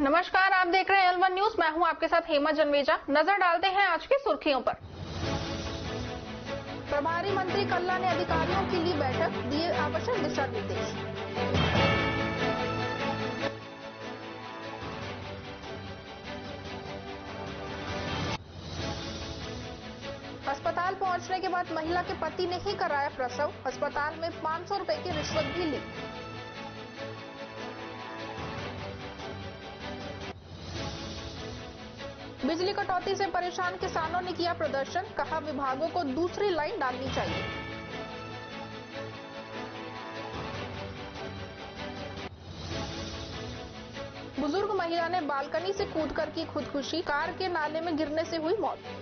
नमस्कार, आप देख रहे हैं L1 न्यूज। मैं हूं आपके साथ हेमा जन्मेजा। नजर डालते हैं आज की सुर्खियों पर। प्रभारी मंत्री कल्ला ने अधिकारियों के लिए बैठक, दिए आवश्यक दिशा निर्देश। अस्पताल पहुंचने के बाद महिला के पति ने ही कराया प्रसव। अस्पताल में 500 रुपए की रिश्वत भी ली। बिजली कटौती से परेशान किसानों ने किया प्रदर्शन, कहा विभागों को दूसरी लाइन डालनी चाहिए। बुजुर्ग महिला ने बालकनी से कूदकर की खुदकुशी, कार के नाले में गिरने से हुई मौत।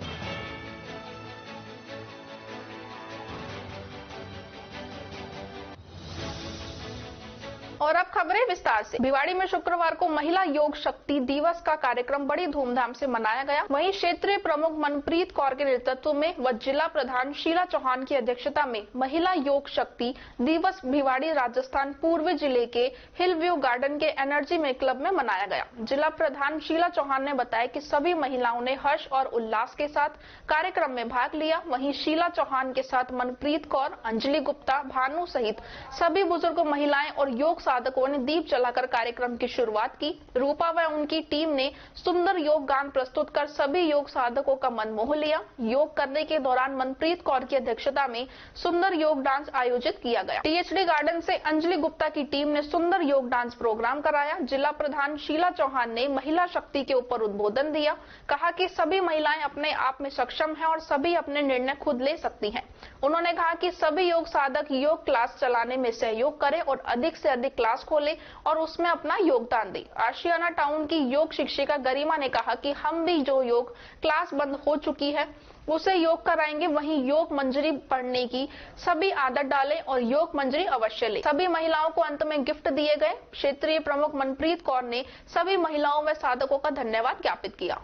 और अब खबरें विस्तार से। भिवाड़ी में शुक्रवार को महिला योग शक्ति दिवस का कार्यक्रम बड़ी धूमधाम से मनाया गया। वहीं क्षेत्रीय प्रमुख मनप्रीत कौर के नेतृत्व में व जिला प्रधान शीला चौहान की अध्यक्षता में महिला योग शक्ति दिवस भिवाड़ी राजस्थान पूर्वी जिले के हिल व्यू गार्डन के एनर्जी में क्लब में मनाया गया। जिला प्रधान शीला चौहान ने बताया कि सभी महिलाओं ने हर्ष और उल्लास के साथ कार्यक्रम में भाग लिया। वहीं शीला चौहान के साथ मनप्रीत कौर, अंजलि गुप्ता, भानु सहित सभी बुजुर्ग महिलाएं और योग साधकों ने दीप जलाकर कार्यक्रम की शुरुआत की। रूपा व उनकी टीम ने सुंदर योग गान प्रस्तुत कर सभी योग साधकों का मन मोह लिया। योग करने के दौरान मनप्रीत कौर की अध्यक्षता में सुंदर योग डांस आयोजित किया गया। टीएचडी गार्डन से अंजलि गुप्ता की टीम ने सुंदर योग डांस प्रोग्राम कराया। जिला प्रधान शीला चौहान ने महिला शक्ति के ऊपर उद्बोधन दिया, कहा कि सभी महिलाएं अपने आप में सक्षम हैं और सभी अपने निर्णय खुद ले सकती हैं। उन्होंने कहा कि सभी योग साधक योग क्लास चलाने में सहयोग करें और अधिक से अधिक क्लास खोले और उसमें अपना योगदान दें। आशियाना टाउन की योग शिक्षिका गरिमा ने कहा कि हम भी जो योग क्लास बंद हो चुकी है उसे योग कराएंगे। वहीं योग मंजरी पढ़ने की सभी आदत डालें और योग मंजरी अवश्य लें। सभी महिलाओं को अंत में गिफ्ट दिए गए। क्षेत्रीय प्रमुख मनप्रीत कौर ने सभी महिलाओं व साधकों का धन्यवाद ज्ञापित किया।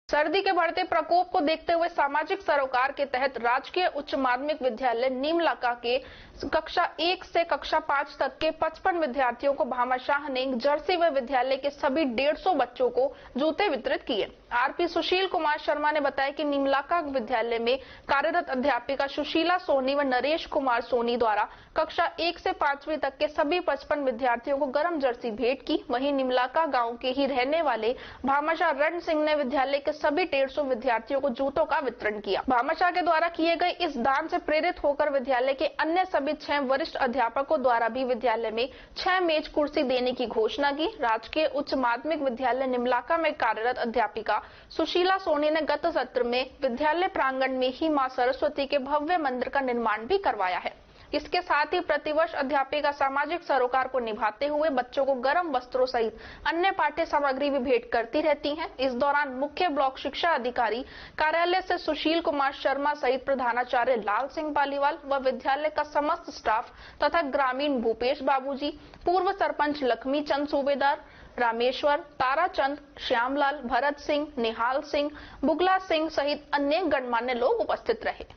सर्दी के बढ़ते प्रकोप को देखते हुए सामाजिक सरोकार के तहत राजकीय उच्च माध्यमिक विद्यालय नीमलाका के कक्षा 1 से कक्षा 5 तक के 55 विद्यार्थियों को भामाशाह ने जर्सी व विद्यालय के सभी 150 बच्चों को जूते वितरित किए। आरपी सुशील कुमार शर्मा ने बताया कि नीमलाका विद्यालय में कार्यरत अध्यापिका सुशीला सोनी व नरेश कुमार सोनी द्वारा कक्षा 1 से 5वीं तक के सभी 55 विद्यार्थियों को गर्म जर्सी भेंट की। वहीं नीमलाका गांव के ही रहने वाले भामाशाह रण सिंह ने विद्यालय के सभी 150 विद्यार्थियों को जूतों का वितरण किया। भामाशाह के द्वारा किए गए इस दान से प्रेरित होकर विद्यालय के अन्य सभी 6 वरिष्ठ अध्यापकों द्वारा भी विद्यालय में 6 मेज कुर्सी देने की घोषणा की। राजकीय उच्च माध्यमिक विद्यालय निमलाका में कार्यरत अध्यापिका सुशीला सोनी ने गत सत्र में विद्यालय प्रांगण में ही मां सरस्वती के भव्य मंदिर का निर्माण भी करवाया है। इसके साथ ही प्रतिवर्ष अध्यापिका सामाजिक सरोकार को निभाते हुए बच्चों को गर्म वस्त्रों सहित अन्य पाठ्य सामग्री भी भेंट करती रहती हैं। इस दौरान मुख्य ब्लॉक शिक्षा अधिकारी कार्यालय से सुशील कुमार शर्मा सहित प्रधानाचार्य लाल सिंह पालीवाल व विद्यालय का समस्त स्टाफ तथा ग्रामीण भूपेश बाबूजी, पूर्व सरपंच लक्ष्मी चंद सूबेदार, रामेश्वर, ताराचंद, श्यामलाल, भरत सिंह, निहाल सिंह, बुगला सिंह सहित अन्य गणमान्य लोग उपस्थित रहे।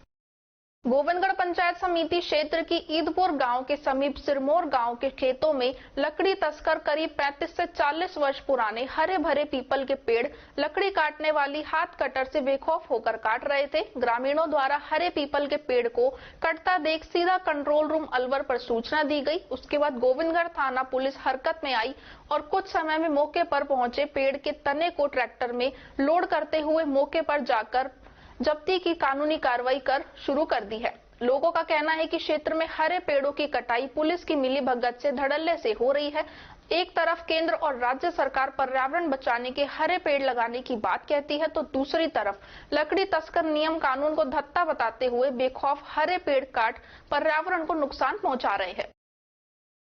गोविंदगढ़ पंचायत समिति क्षेत्र की ईदपुर गांव के समीप सिरमौर गांव के खेतों में लकड़ी तस्कर करीब 35 से 40 वर्ष पुराने हरे भरे पीपल के पेड़ लकड़ी काटने वाली हाथ कटर से बेखौफ होकर काट रहे थे। ग्रामीणों द्वारा हरे पीपल के पेड़ को कटता देख सीधा कंट्रोल रूम अलवर पर सूचना दी गई। उसके बाद गोविंदगढ़ थाना पुलिस हरकत में आई और कुछ समय में मौके पर पहुंचे पेड़ के तने को ट्रैक्टर में लोड करते हुए मौके पर जाकर जब्ती की कानूनी कार्रवाई कर शुरू कर दी है। लोगों का कहना है कि क्षेत्र में हरे पेड़ों की कटाई पुलिस की मिलीभगत से धड़ल्ले से हो रही है। एक तरफ केंद्र और राज्य सरकार पर्यावरण बचाने के हरे पेड़ लगाने की बात कहती है तो दूसरी तरफ लकड़ी तस्कर नियम कानून को धत्ता बताते हुए बेखौफ हरे पेड़ काट पर्यावरण को नुकसान पहुंचा रहे हैं।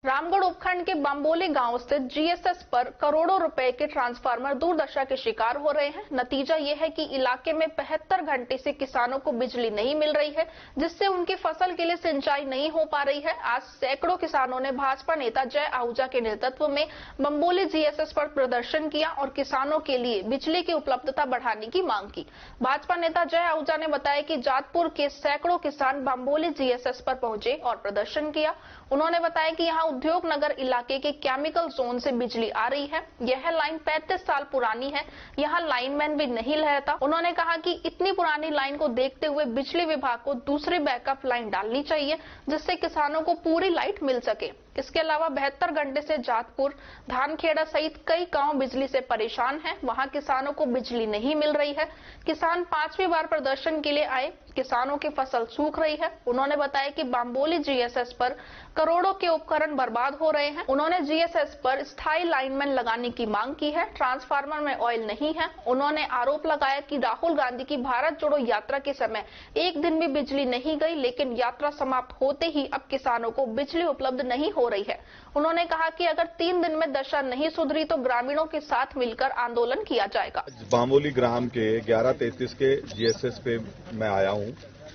रामगढ़ उपखंड के बम्बोली गांव स्थित जीएसएस पर करोड़ों रुपए के ट्रांसफार्मर दुर्दशा के शिकार हो रहे हैं। नतीजा ये है कि इलाके में 75 घंटे से किसानों को बिजली नहीं मिल रही है, जिससे उनकी फसल के लिए सिंचाई नहीं हो पा रही है। आज सैकड़ों किसानों ने भाजपा नेता जय आहूजा के नेतृत्व में बम्बोली जीएसएस पर प्रदर्शन किया और किसानों के लिए बिजली की उपलब्धता बढ़ाने की मांग की। भाजपा नेता जय आहूजा ने बताया कि जातपुर के सैकड़ों किसान बम्बोली जीएसएस पर पहुंचे और प्रदर्शन किया। उन्होंने बताया कि यहाँ उद्योग नगर इलाके के केमिकल जोन से बिजली आ रही है। यह लाइन 35 साल पुरानी है, यहाँ लाइनमैन भी नहीं रहता। उन्होंने कहा कि इतनी पुरानी लाइन को देखते हुए बिजली विभाग को दूसरी बैकअप लाइन डालनी चाहिए, जिससे किसानों को पूरी लाइट मिल सके। इसके अलावा 72 घंटे से जातपुर, धानखेड़ा सहित कई गांव बिजली से परेशान हैं। वहां किसानों को बिजली नहीं मिल रही है। किसान 5वीं बार प्रदर्शन के लिए आए, किसानों की फसल सूख रही है। उन्होंने बताया कि बाम्बोली जीएसएस पर करोड़ों के उपकरण बर्बाद हो रहे हैं। उन्होंने जीएसएस पर स्थायी लाइनमैन लगाने की मांग की है। ट्रांसफार्मर में ऑयल नहीं है। उन्होंने आरोप लगाया कि राहुल गांधी की भारत जोड़ो यात्रा के समय एक दिन भी बिजली नहीं गई, लेकिन यात्रा समाप्त होते ही अब किसानों को बिजली उपलब्ध नहीं हो रही है। उन्होंने कहा कि अगर 3 दिन में दशा नहीं सुधरी तो ग्रामीणों के साथ मिलकर आंदोलन किया जाएगा। बाम्बोली ग्राम के 1133 के जीएसएस पे मैं आया हूँ।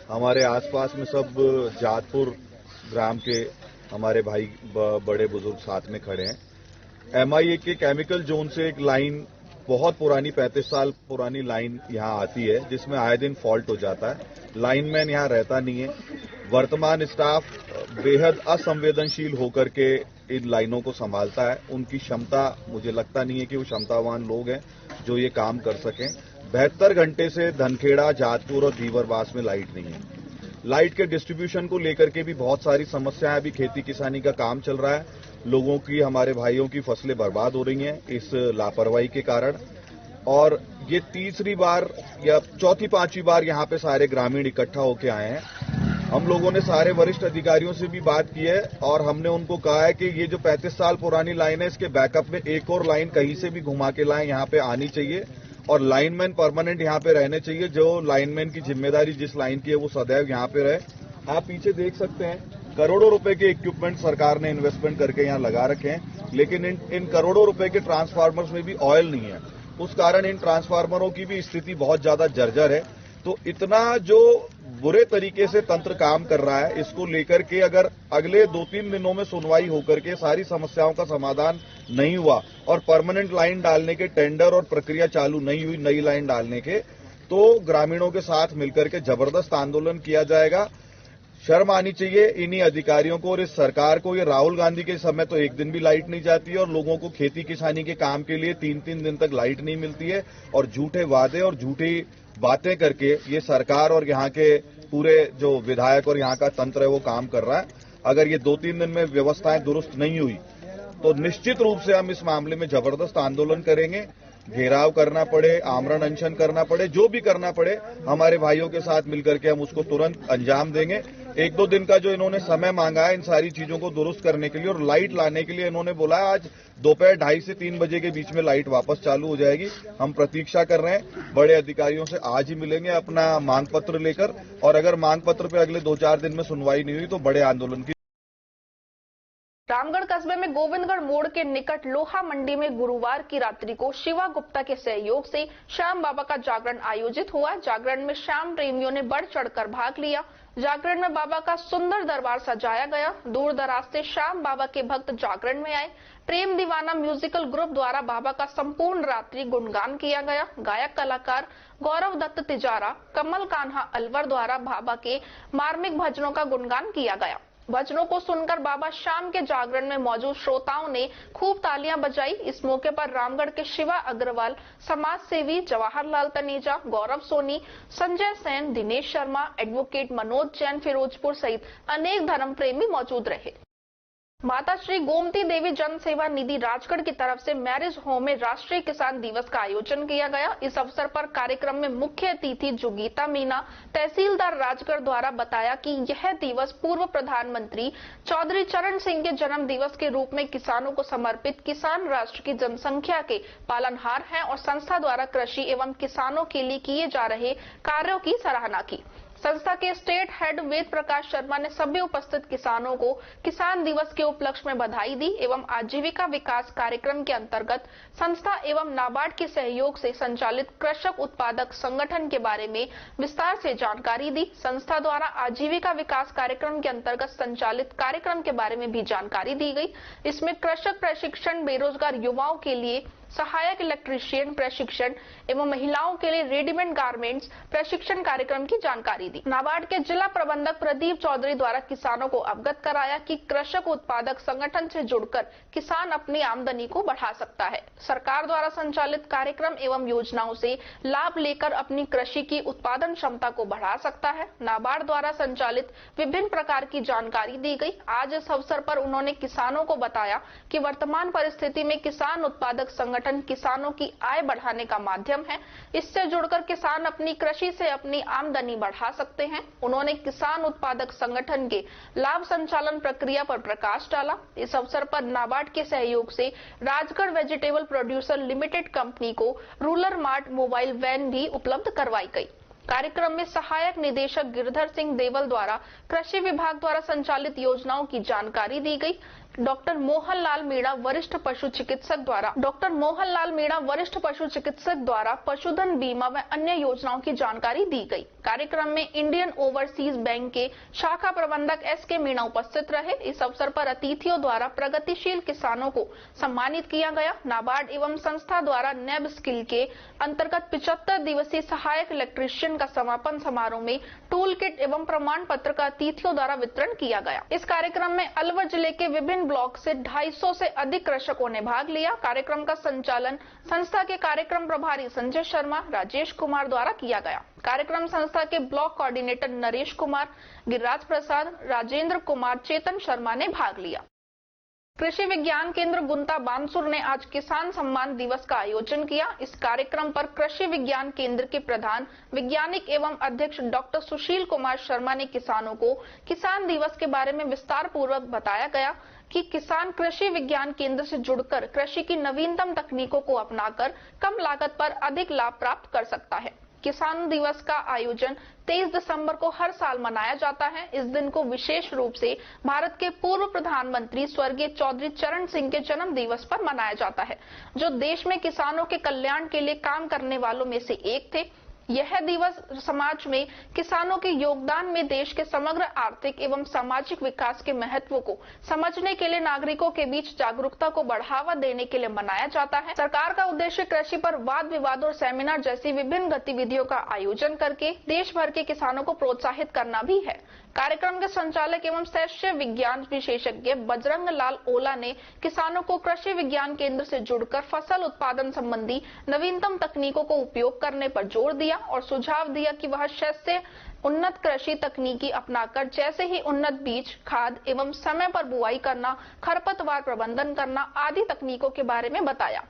हमारे आसपास में सब जातपुर ग्राम के हमारे भाई बड़े बुजुर्ग साथ में खड़े हैं। एमआईए के केमिकल जोन से एक लाइन, बहुत पुरानी 35 साल पुरानी लाइन यहाँ आती है, जिसमें आए दिन फॉल्ट हो जाता है। लाइनमैन यहाँ रहता नहीं है। वर्तमान स्टाफ बेहद असंवेदनशील होकर के इन लाइनों को संभालता है। उनकी क्षमता, मुझे लगता नहीं है कि वो क्षमतावान लोग हैं जो ये काम कर सकें। 72 घंटे से धनखेड़ा, जातपुर और धीवरबास में लाइट नहीं है। लाइट के डिस्ट्रीब्यूशन को लेकर के भी बहुत सारी समस्याएं, अभी खेती किसानी का काम चल रहा है। लोगों की, हमारे भाइयों की फसलें बर्बाद हो रही हैं इस लापरवाही के कारण। और ये तीसरी बार या चौथी पांचवी बार यहाँ पे सारे ग्रामीण इकट्ठा होके आए हैं। हम लोगों ने सारे वरिष्ठ अधिकारियों से भी बात की है और हमने उनको कहा है कि ये जो 35 साल पुरानी लाइन है, इसके बैकअप में एक और लाइन कहीं से भी घुमा के लाएं, यहाँ पे आनी चाहिए और लाइनमैन परमानेंट यहाँ पे रहने चाहिए। जो लाइनमैन की जिम्मेदारी जिस लाइन की है वो सदैव यहाँ पे रहे। आप पीछे देख सकते हैं, करोड़ों रुपए के इक्विपमेंट सरकार ने इन्वेस्टमेंट करके यहाँ लगा रखे हैं, लेकिन इन करोड़ों रुपए के ट्रांसफार्मर्स में भी ऑयल नहीं है। उस कारण इन ट्रांसफार्मरों की भी स्थिति बहुत ज्यादा जर्जर है। तो इतना जो बुरे तरीके से तंत्र काम कर रहा है, इसको लेकर के अगर अगले 2-3 दिनों में सुनवाई होकर के सारी समस्याओं का समाधान नहीं हुआ और परमानेंट लाइन डालने के टेंडर और प्रक्रिया चालू नहीं हुई नई लाइन डालने के, तो ग्रामीणों के साथ मिलकर के जबरदस्त आंदोलन किया जाएगा। शर्म आनी चाहिए इन्हीं अधिकारियों को और इस सरकार को। ये राहुल गांधी के समय तो एक दिन भी लाइट नहीं जाती है और लोगों को खेती किसानी के काम के लिए 3-3 दिन तक लाइट नहीं मिलती है। और झूठे वादे और झूठी बातें करके ये सरकार और यहाँ के पूरे जो विधायक और यहाँ का तंत्र है वो काम कर रहा है। अगर ये 2-3 दिन में व्यवस्थाएं दुरुस्त नहीं हुई तो निश्चित रूप से हम इस मामले में जबरदस्त आंदोलन करेंगे। घेराव करना पड़े, आमरण अनशन करना पड़े, जो भी करना पड़े, हमारे भाइयों के साथ मिलकर के हम उसको तुरंत अंजाम देंगे। 1-2 दिन का जो इन्होंने समय मांगा है इन सारी चीजों को दुरुस्त करने के लिए और लाइट लाने के लिए, इन्होंने बोला है आज दोपहर 2:30 से 3 बजे के बीच में लाइट वापस चालू हो जाएगी। हम प्रतीक्षा कर रहे हैं। बड़े अधिकारियों से आज ही मिलेंगे अपना मांग पत्र लेकर और अगर मांग पत्र पे अगले 2-4 दिन में सुनवाई नहीं हुई तो बड़े आंदोलन की। रामगढ़ कस्बे में गोविंदगढ़ मोड़ के निकट लोहा मंडी में गुरुवार की रात्रि को शिवा गुप्ता के सहयोग से श्याम बाबा का जागरण आयोजित हुआ। जागरण में श्याम प्रेमियों ने बढ़ चढ़कर भाग लिया। जागरण में बाबा का सुंदर दरबार सजाया गया। दूर दराज से श्याम बाबा के भक्त जागरण में आए। प्रेम दीवाना म्यूजिकल ग्रुप द्वारा बाबा का संपूर्ण रात्रि गुणगान किया गया। गायक कलाकार गौरव दत्त तिजारा, कमल कान्हा अलवर द्वारा बाबा के मार्मिक भजनों का गुणगान किया गया। भजनों को सुनकर बाबा श्याम के जागरण में मौजूद श्रोताओं ने खूब तालियां बजाई। इस मौके पर रामगढ़ के शिवा अग्रवाल, समाज सेवी जवाहरलाल तनेजा, गौरव सोनी, संजय सेन, दिनेश शर्मा, एडवोकेट मनोज जैन फिरोजपुर सहित अनेक धर्म प्रेमी मौजूद रहे। माता श्री गोमती देवी जन सेवा निधि राजगढ़ की तरफ से मैरिज होम में राष्ट्रीय किसान दिवस का आयोजन किया गया। इस अवसर पर कार्यक्रम में मुख्य अतिथि जोगीता मीना, तहसीलदार राजगढ़ द्वारा बताया कि यह दिवस पूर्व प्रधानमंत्री चौधरी चरण सिंह के जन्म दिवस के रूप में किसानों को समर्पित किसान राष्ट्र की जनसंख्या के पालनहार है और संस्था द्वारा कृषि एवं किसानों के लिए किए जा रहे कार्यों की सराहना की। संस्था के स्टेट हेड वेद प्रकाश शर्मा ने सभी उपस्थित किसानों को किसान दिवस के उपलक्ष्य में बधाई दी एवं आजीविका विकास कार्यक्रम के अंतर्गत संस्था एवं नाबार्ड के सहयोग से संचालित कृषक उत्पादक संगठन के बारे में विस्तार से जानकारी दी। संस्था द्वारा आजीविका विकास कार्यक्रम के अंतर्गत संचालित कार्यक्रम के बारे में भी जानकारी दी गई। इसमें कृषक प्रशिक्षण, बेरोजगार युवाओं के लिए सहायक इलेक्ट्रीशियन प्रशिक्षण एवं महिलाओं के लिए रेडीमेड गारमेंट्स प्रशिक्षण कार्यक्रम की जानकारी दी। नाबार्ड के जिला प्रबंधक प्रदीप चौधरी द्वारा किसानों को अवगत कराया कि कृषक उत्पादक संगठन से जुड़कर किसान अपनी आमदनी को बढ़ा सकता है। सरकार द्वारा संचालित कार्यक्रम एवं योजनाओं से लाभ लेकर अपनी कृषि की उत्पादन क्षमता को बढ़ा सकता है। नाबार्ड द्वारा संचालित विभिन्न प्रकार की जानकारी दी गई। आज इस अवसर पर उन्होंने किसानों को बताया कि वर्तमान परिस्थिति में किसान उत्पादक संगठन किसानों की आय बढ़ाने का माध्यम है। इससे जुड़कर किसान अपनी कृषि से अपनी आमदनी बढ़ा सकते हैं। उन्होंने किसान उत्पादक संगठन के लाभ संचालन प्रक्रिया पर प्रकाश डाला। इस अवसर पर नाबार्ड के सहयोग से Rajgarh vegetable producer limited company को रूरल मार्ट मोबाइल वैन भी उपलब्ध करवाई गई। कार्यक्रम में सहायक निदेशक गिरधर सिंह देवल द्वारा कृषि विभाग द्वारा संचालित योजनाओं की जानकारी दी गई। डॉक्टर मोहनलाल मीणा वरिष्ठ पशु चिकित्सक द्वारा पशुधन बीमा व अन्य योजनाओं की जानकारी दी गई। कार्यक्रम में इंडियन ओवरसीज बैंक के शाखा प्रबंधक एस.के. मीणा उपस्थित रहे। इस अवसर पर अतिथियों द्वारा प्रगतिशील किसानों को सम्मानित किया गया। नाबार्ड एवं संस्था द्वारा नेब स्किल के अंतर्गत 75 दिवसीय सहायक इलेक्ट्रीशियन का समापन समारोह में टूल किट एवं प्रमाण पत्र का अतिथियों द्वारा वितरण किया गया। इस कार्यक्रम में अलवर जिले के विभिन्न ब्लॉक से 250 से अधिक कृषकों ने भाग लिया। कार्यक्रम का संचालन संस्था के कार्यक्रम प्रभारी संजय शर्मा, राजेश कुमार द्वारा किया गया। कार्यक्रम संस्था के ब्लॉक कोऑर्डिनेटर नरेश कुमार, गिरिराज प्रसाद, राजेंद्र कुमार, चेतन शर्मा ने भाग लिया। कृषि विज्ञान केंद्र गुंता बानसूर ने आज किसान सम्मान दिवस का आयोजन किया। इस कार्यक्रम पर कृषि विज्ञान केंद्र के प्रधान वैज्ञानिक एवं अध्यक्ष डॉक्टर सुशील कुमार शर्मा ने किसानों को किसान दिवस के बारे में विस्तार पूर्वक बताया गया कि किसान कृषि विज्ञान केंद्र से जुड़कर कृषि की नवीनतम तकनीकों को अपनाकर कम लागत पर अधिक लाभ प्राप्त कर सकता है। किसान दिवस का आयोजन 23 दिसंबर को हर साल मनाया जाता है। इस दिन को विशेष रूप से भारत के पूर्व प्रधानमंत्री स्वर्गीय चौधरी चरण सिंह के जन्म दिवस पर मनाया जाता है, जो देश में किसानों के कल्याण के लिए काम करने वालों में से एक थे। यह दिवस समाज में किसानों के योगदान में देश के समग्र आर्थिक एवं सामाजिक विकास के महत्व को समझने के लिए नागरिकों के बीच जागरूकता को बढ़ावा देने के लिए मनाया जाता है। सरकार का उद्देश्य कृषि पर वाद विवाद और सेमिनार जैसी विभिन्न गतिविधियों का आयोजन करके देश भर के किसानों को प्रोत्साहित करना भी है। कार्यक्रम के संचालक एवं शस्य विज्ञान विशेषज्ञ बजरंग लाल ओला ने किसानों को कृषि विज्ञान केंद्र से जुड़कर फसल उत्पादन संबंधी नवीनतम तकनीकों को उपयोग करने पर जोर दिया और सुझाव दिया कि वह शस्य उन्नत कृषि तकनीकी अपनाकर जैसे ही उन्नत बीज, खाद एवं समय पर बुआई करना, खरपतवार प्रबंधन करना आदि तकनीकों के बारे में बताया।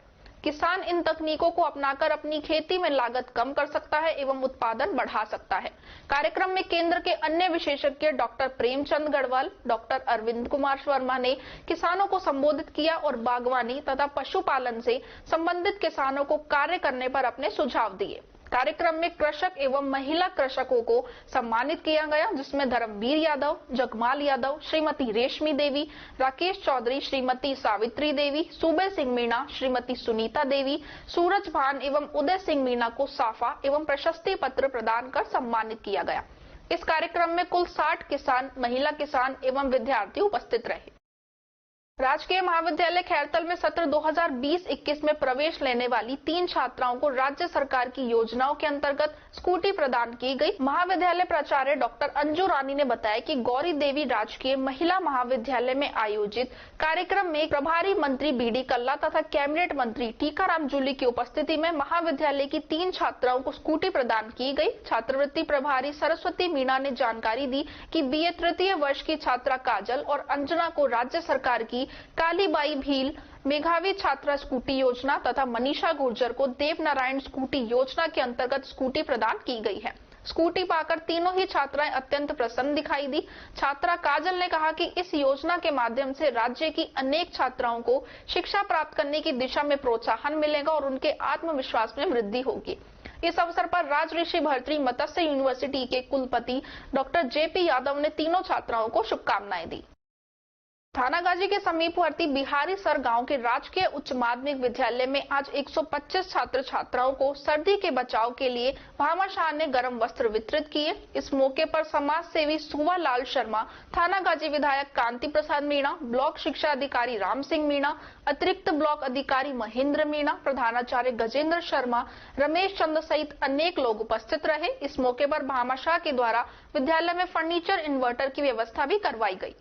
किसान इन तकनीकों को अपनाकर अपनी खेती में लागत कम कर सकता है एवं उत्पादन बढ़ा सकता है। कार्यक्रम में केंद्र के अन्य विशेषज्ञ डॉक्टर प्रेमचंद गढ़वाल, डॉक्टर अरविंद कुमार वर्मा ने किसानों को संबोधित किया और बागवानी तथा पशुपालन से संबंधित किसानों को कार्य करने पर अपने सुझाव दिए। कार्यक्रम में कृषक एवं महिला कृषकों को सम्मानित किया गया, जिसमें धर्मवीर यादव, जगमाल यादव, श्रीमती रेशमी देवी, राकेश चौधरी, श्रीमती सावित्री देवी, सूबे सिंह मीणा, श्रीमती सुनीता देवी, सूरज भान एवं उदय सिंह मीणा को साफा एवं प्रशस्ति पत्र प्रदान कर सम्मानित किया गया। इस कार्यक्रम में कुल 60 किसान, महिला किसान एवं विद्यार्थी उपस्थित रहे। राजकीय महाविद्यालय खैरतल में सत्र 2020-21 में प्रवेश लेने वाली 3 छात्राओं को राज्य सरकार की योजनाओं के अंतर्गत स्कूटी प्रदान की गई। महाविद्यालय प्राचार्य डॉक्टर अंजू रानी ने बताया कि गौरी देवी राजकीय महिला महाविद्यालय में आयोजित कार्यक्रम में प्रभारी मंत्री बी.डी. कल्ला तथा कैबिनेट मंत्री टीकाराम जूली की उपस्थिति में महाविद्यालय की 3 छात्राओं को स्कूटी प्रदान की गई। छात्रवृत्ति प्रभारी सरस्वती मीणा ने जानकारी दी कि बीए तृतीय वर्ष की छात्रा काजल और अंजना को राज्य सरकार की कालीबाई भील मेघावी छात्रा स्कूटी योजना तथा मनीषा गुर्जर को देवनारायण स्कूटी योजना के अंतर्गत स्कूटी प्रदान की गई है। स्कूटी पाकर तीनों ही छात्राएं अत्यंत प्रसन्न दिखाई दी। छात्रा काजल ने कहा कि इस योजना के माध्यम से राज्य की अनेक छात्राओं को शिक्षा प्राप्त करने की दिशा में प्रोत्साहन मिलेगा और उनके आत्मविश्वास में वृद्धि होगी। इस अवसर पर राजऋषि भर्तृ मत्स्य यूनिवर्सिटी के कुलपति डॉक्टर जे.पी. यादव ने तीनों छात्राओं को शुभकामनाएं दी। थानागाजी के समीपवर्ती बिहारी सर गांव के राजकीय उच्च माध्यमिक विद्यालय में आज 125 छात्र छात्राओं को सर्दी के बचाव के लिए भामाशाह ने गर्म वस्त्र वितरित किए। इस मौके पर समाज सेवी सुवालाल शर्मा, थानागाजी विधायक कांति प्रसाद मीणा, ब्लॉक शिक्षा अधिकारी राम सिंह मीणा, अतिरिक्त ब्लॉक अधिकारी महेंद्र मीणा, प्रधानाचार्य गजेंद्र शर्मा, रमेश चंद्र सहित अनेक लोग उपस्थित रहे। इस मौके पर भामाशाह के द्वारा विद्यालय में फर्नीचर इन्वर्टर की व्यवस्था भी करवाई गई।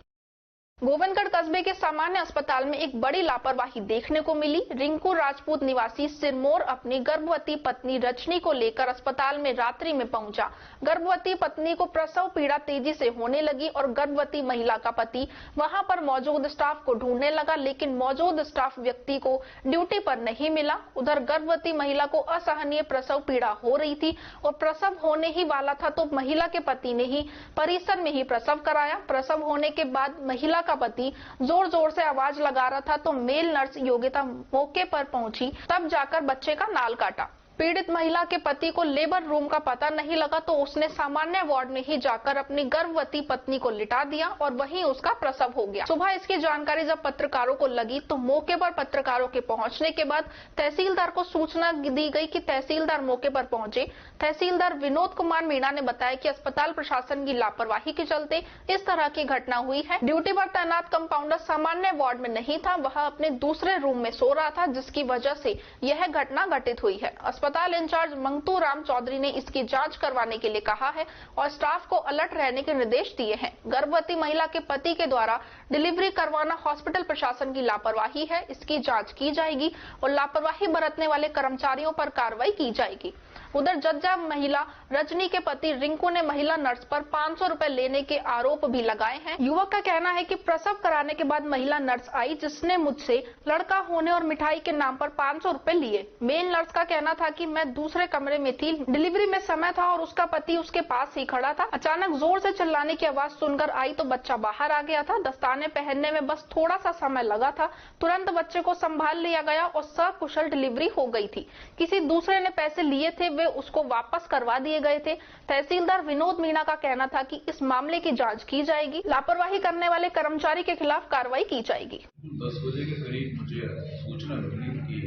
गोविंदगढ़ कस्बे के सामान्य अस्पताल में एक बड़ी लापरवाही देखने को मिली। रिंकू राजपूत निवासी सिरमौर अपनी गर्भवती पत्नी रजनी को लेकर अस्पताल में रात्रि में पहुंचा। गर्भवती पत्नी को प्रसव पीड़ा तेजी से होने लगी और गर्भवती महिला का पति वहां पर मौजूद स्टाफ को ढूंढने लगा, लेकिन मौजूद स्टाफ व्यक्ति को ड्यूटी पर नहीं मिला। उधर गर्भवती महिला को असहनीय प्रसव पीड़ा हो रही थी और प्रसव होने ही वाला था तो महिला के पति ने ही परिसर में ही प्रसव कराया। प्रसव होने के बाद महिला का पति जोर जोर से आवाज लगा रहा था तो मेल नर्स योगिता मौके पर पहुंची, तब जाकर बच्चे का नाल काटा। पीड़ित महिला के पति को लेबर रूम का पता नहीं लगा तो उसने सामान्य वार्ड में ही जाकर अपनी गर्भवती पत्नी को लिटा दिया और वहीं उसका प्रसव हो गया। सुबह इसकी जानकारी जब पत्रकारों को लगी तो मौके पर पत्रकारों के पहुंचने के बाद तहसीलदार को सूचना दी गई कि तहसीलदार मौके पर पहुंचे। तहसीलदार विनोद कुमार मीणा ने बताया कि अस्पताल प्रशासन की लापरवाही के चलते इस तरह की घटना हुई है। ड्यूटी पर तैनात कंपाउंडर सामान्य वार्ड में नहीं था, वह अपने दूसरे रूम में सो रहा था, जिसकी वजह से यह घटना घटित हुई है। अस्पताल इंचार्ज मंगतू राम चौधरी ने इसकी जांच करवाने के लिए कहा है और स्टाफ को अलर्ट रहने के निर्देश दिए हैं। गर्भवती महिला के पति के द्वारा डिलीवरी करवाना हॉस्पिटल प्रशासन की लापरवाही है, इसकी जांच की जाएगी और लापरवाही बरतने वाले कर्मचारियों पर कार्रवाई की जाएगी। उधर जज्जा महिला रजनी के पति रिंकू ने महिला नर्स पर 500 रुपए लेने के आरोप भी लगाए हैं। युवक का कहना है कि प्रसव कराने के बाद महिला नर्स आई जिसने मुझसे लड़का होने और मिठाई के नाम पर 500 रुपए लिए। मेल नर्स का कहना था कि मैं दूसरे कमरे में थी, डिलीवरी में समय था और उसका पति उसके पास ही खड़ा था। अचानक जोर से चिल्लाने की आवाज सुनकर आई तो बच्चा बाहर आ गया था। दस्ताने पहनने में बस थोड़ा सा समय लगा था, तुरंत बच्चे को संभाल लिया गया और सकुशल डिलीवरी हो गई थी। किसी दूसरे ने पैसे लिए थे, वे उसको वापस करवा दिए गए थे। तहसीलदार विनोद मीणा का कहना था कि इस मामले की जांच की जाएगी, लापरवाही करने वाले कर्मचारी के खिलाफ कार्रवाई की जाएगी। 10 बजे के करीब मुझे सूचना मिली कि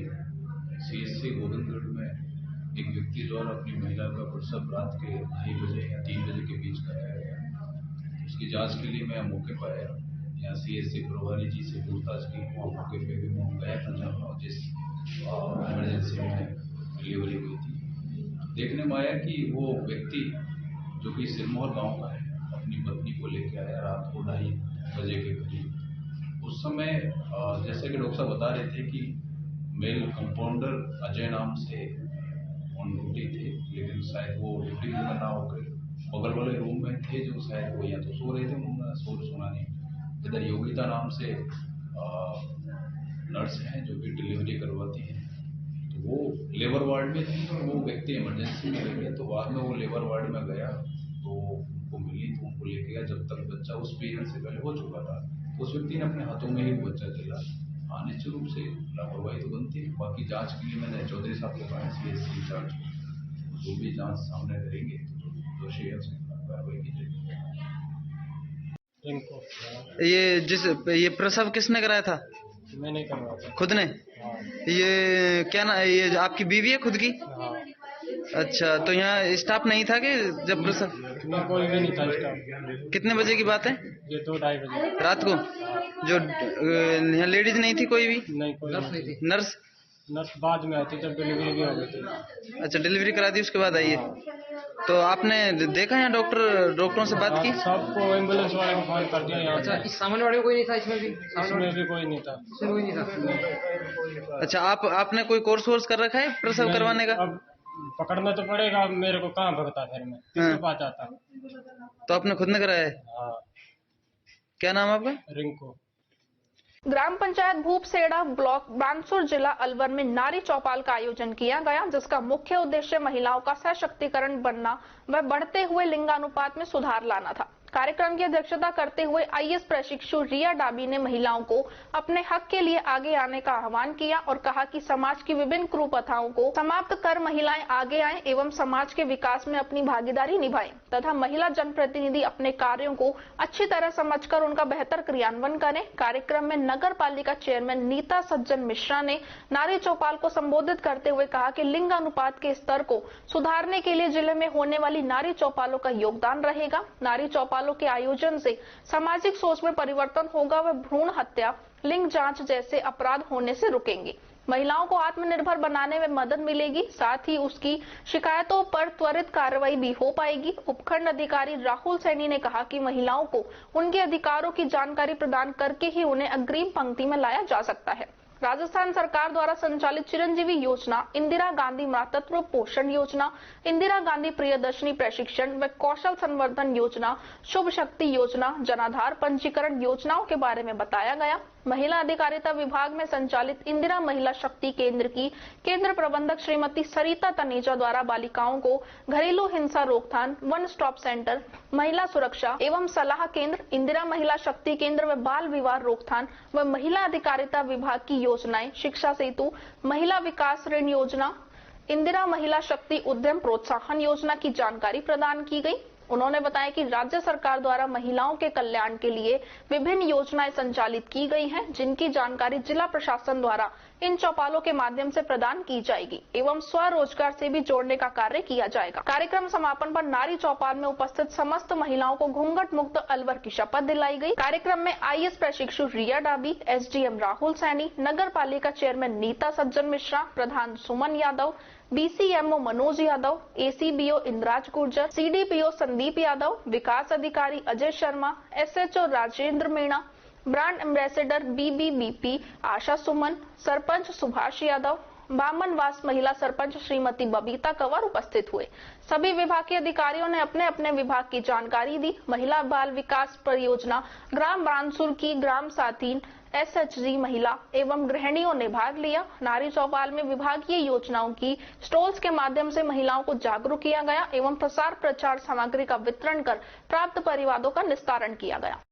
सीएससी गोविंदगढ़ में एक व्यक्ति द्वारा अपनी महिला का प्रसव रात के 2:30 बजे या 3 बजे के बीच कराया गया। उसकी जांच के लिए मैं मौके पर आया। यहाँ सीएससी प्रभारी जी से पूछताछ की। मौके पर भी मैं गया था जहाँ जिस इमरजेंसी में डिलीवरी हुई थी। देखने में आया कि वो व्यक्ति जो कि सिरमौर गांव का है, अपनी पत्नी को लेकर आया रात को 2:30 बजे के करीब। उस समय जैसे कि डॉक्टर साहब बता रहे थे कि मेल कंपाउंडर अजय नाम से ऑन ड्यूटी थे, लेकिन शायद वो ड्यूटी में ना होकर बगल वाले रूम में थे, जो शायद वो या तो सो रहे थे, उन्होंने सुना नहीं। इधर योगिता नाम से नर्स हैं जो कि डिलीवरी करवाती हैं, तो वो लेबर वार्ड में थी और वो व्यक्ति इमरजेंसी में ले गया। तो बाद में वो लेबर वार्ड में गया तो उनको मिली, तो उनको लेके गया जब तक बच्चा उस पीरियड से पहले हो चुका था। तो उस व्यक्ति ने अपने हाथों में ही बच्चा दिला। निश्चित रूप से लापरवाही तो बनती है। बाकी जांच के लिए मैंने चौधरी साहब को कहा, सीएससी इंचार्ज, जो भी जांच सामने करेंगे तो दोषी है उसकी कार्रवाई की जाएगी। ये प्रसव किसने कराया था? मैंने करवाया। खुद ने? ये क्या ना, ये आपकी बीवी है खुद की? हाँ। अच्छा, तो यहाँ स्टाफ नहीं था कि जब प्रसव? नहीं, कोई भी नहीं था स्टाफ। कितने बजे की बात है? ये 2-2:30 बजे रात को। जो यहाँ लेडीज नहीं थी कोई भी? नहीं, कोई नहीं थी। नर्स बाद में आई थी जब डिलीवरी भी हो गई थी। अच्छा, डिलीवरी करा दी उसके बाद आई है। तो आपने देखा यहाँ डॉक्टरों से बात की? सबको एम्बुलेंस वाले को फोन कर दिया यहाँ। अच्छा, इस सामान्य वाले में कोई नहीं था? इसमें भी कोई नहीं था। कोई नहीं था। अच्छा, आपने कोई कोर्स वोर्स कर रखा है प्रसव करवाने का? अब पकड़ना तो पड़ेगा, मेरे को कहाँ भगता फिर मैं किसके पास जाता। तो आपने खुद ने कराया है? हाँ। क्या नाम आपका? रिंकू। ग्राम पंचायत भूपसेड़ा ब्लॉक बानसूर जिला अलवर में नारी चौपाल का आयोजन किया गया, जिसका मुख्य उद्देश्य महिलाओं का सशक्तिकरण बनना व बढ़ते हुए लिंगानुपात में सुधार लाना था। कार्यक्रम की अध्यक्षता करते हुए आईएएस प्रशिक्षु रिया डाबी ने महिलाओं को अपने हक के लिए आगे आने का आह्वान किया और कहा कि समाज की विभिन्न कुप्रथाओं को समाप्त कर महिलाएं आगे आएं एवं समाज के विकास में अपनी भागीदारी निभाएं तथा महिला जनप्रतिनिधि अपने कार्यों को अच्छी तरह समझकर उनका बेहतर क्रियान्वयन करें। कार्यक्रम में नगर पालिका चेयरमैन नीता सज्जन मिश्रा ने नारी चौपाल को संबोधित करते हुए कहा कि लिंग अनुपात के स्तर को सुधारने के लिए जिले में होने वाली नारी चौपालों का योगदान रहेगा। नारी चौपालों के आयोजन से सामाजिक सोच में परिवर्तन होगा व भ्रूण हत्या, लिंग जांच जैसे अपराध होने से रुकेंगे। महिलाओं को आत्मनिर्भर बनाने में मदद मिलेगी, साथ ही उसकी शिकायतों पर त्वरित कार्रवाई भी हो पाएगी। उपखंड अधिकारी राहुल सैनी ने कहा कि महिलाओं को उनके अधिकारों की जानकारी प्रदान करके ही उन्हें अग्रिम पंक्ति में लाया जा सकता है। राजस्थान सरकार द्वारा संचालित चिरंजीवी योजना, इंदिरा गांधी मातृत्व पोषण योजना, इंदिरा गांधी प्रियदर्शनी प्रशिक्षण व कौशल संवर्धन योजना, शुभ शक्ति योजना, जनाधार पंजीकरण योजनाओं के बारे में बताया गया। महिला अधिकारिता विभाग में संचालित इंदिरा महिला शक्ति केंद्र की केंद्र प्रबंधक श्रीमती सरिता तनेजा द्वारा बालिकाओं को घरेलू हिंसा रोकथाम, वन स्टॉप सेंटर, महिला सुरक्षा एवं सलाह केंद्र, इंदिरा महिला शक्ति केंद्र व बाल विवाह रोकथाम व महिला अधिकारिता विभाग की योजनाएं, शिक्षा सेतु, महिला विकास ऋण योजना, इंदिरा महिला शक्ति उद्यम प्रोत्साहन योजना की जानकारी प्रदान की गई। उन्होंने बताया कि राज्य सरकार द्वारा महिलाओं के कल्याण के लिए विभिन्न योजनाएं संचालित की गई हैं, जिनकी जानकारी जिला प्रशासन द्वारा इन चौपालों के माध्यम से प्रदान की जाएगी एवं स्वरोजगार से भी जोड़ने का कार्य किया जाएगा। कार्यक्रम समापन पर नारी चौपाल में उपस्थित समस्त महिलाओं को घूंघट मुक्त अलवर की शपथ दिलाई गई। कार्यक्रम में आईएएस प्रशिक्षु रिया डाबी, एसडीएम राहुल सैनी, नगर पालिका चेयरमैन नीता सज्जन मिश्रा, प्रधान Suman Yadav, BCMO Manoj Yadav, ACBO Indraj Gurjar, CDPO Sandeep Yadav, विकास अधिकारी Ajay Sharma, SHO Rajendra Meena, brand ambassador BBBP Asha Suman, sarpanch Subhash Yadav, Bamanwas महिला सरपंच श्रीमती बबीता कंवर उपस्थित हुए। सभी विभाग के अधिकारियों ने अपने अपने विभाग की जानकारी दी। महिला बाल विकास परियोजना ग्राम बानसूर की ग्राम साथी एसएचजी महिला एवं गृहिणियों ने भाग लिया। नारी चौपाल में विभागीय योजनाओं की स्टॉल्स के माध्यम से महिलाओं को जागरूक किया गया एवं प्रसार प्रचार सामग्री का वितरण कर प्राप्त परिवादों का निस्तारण किया गया।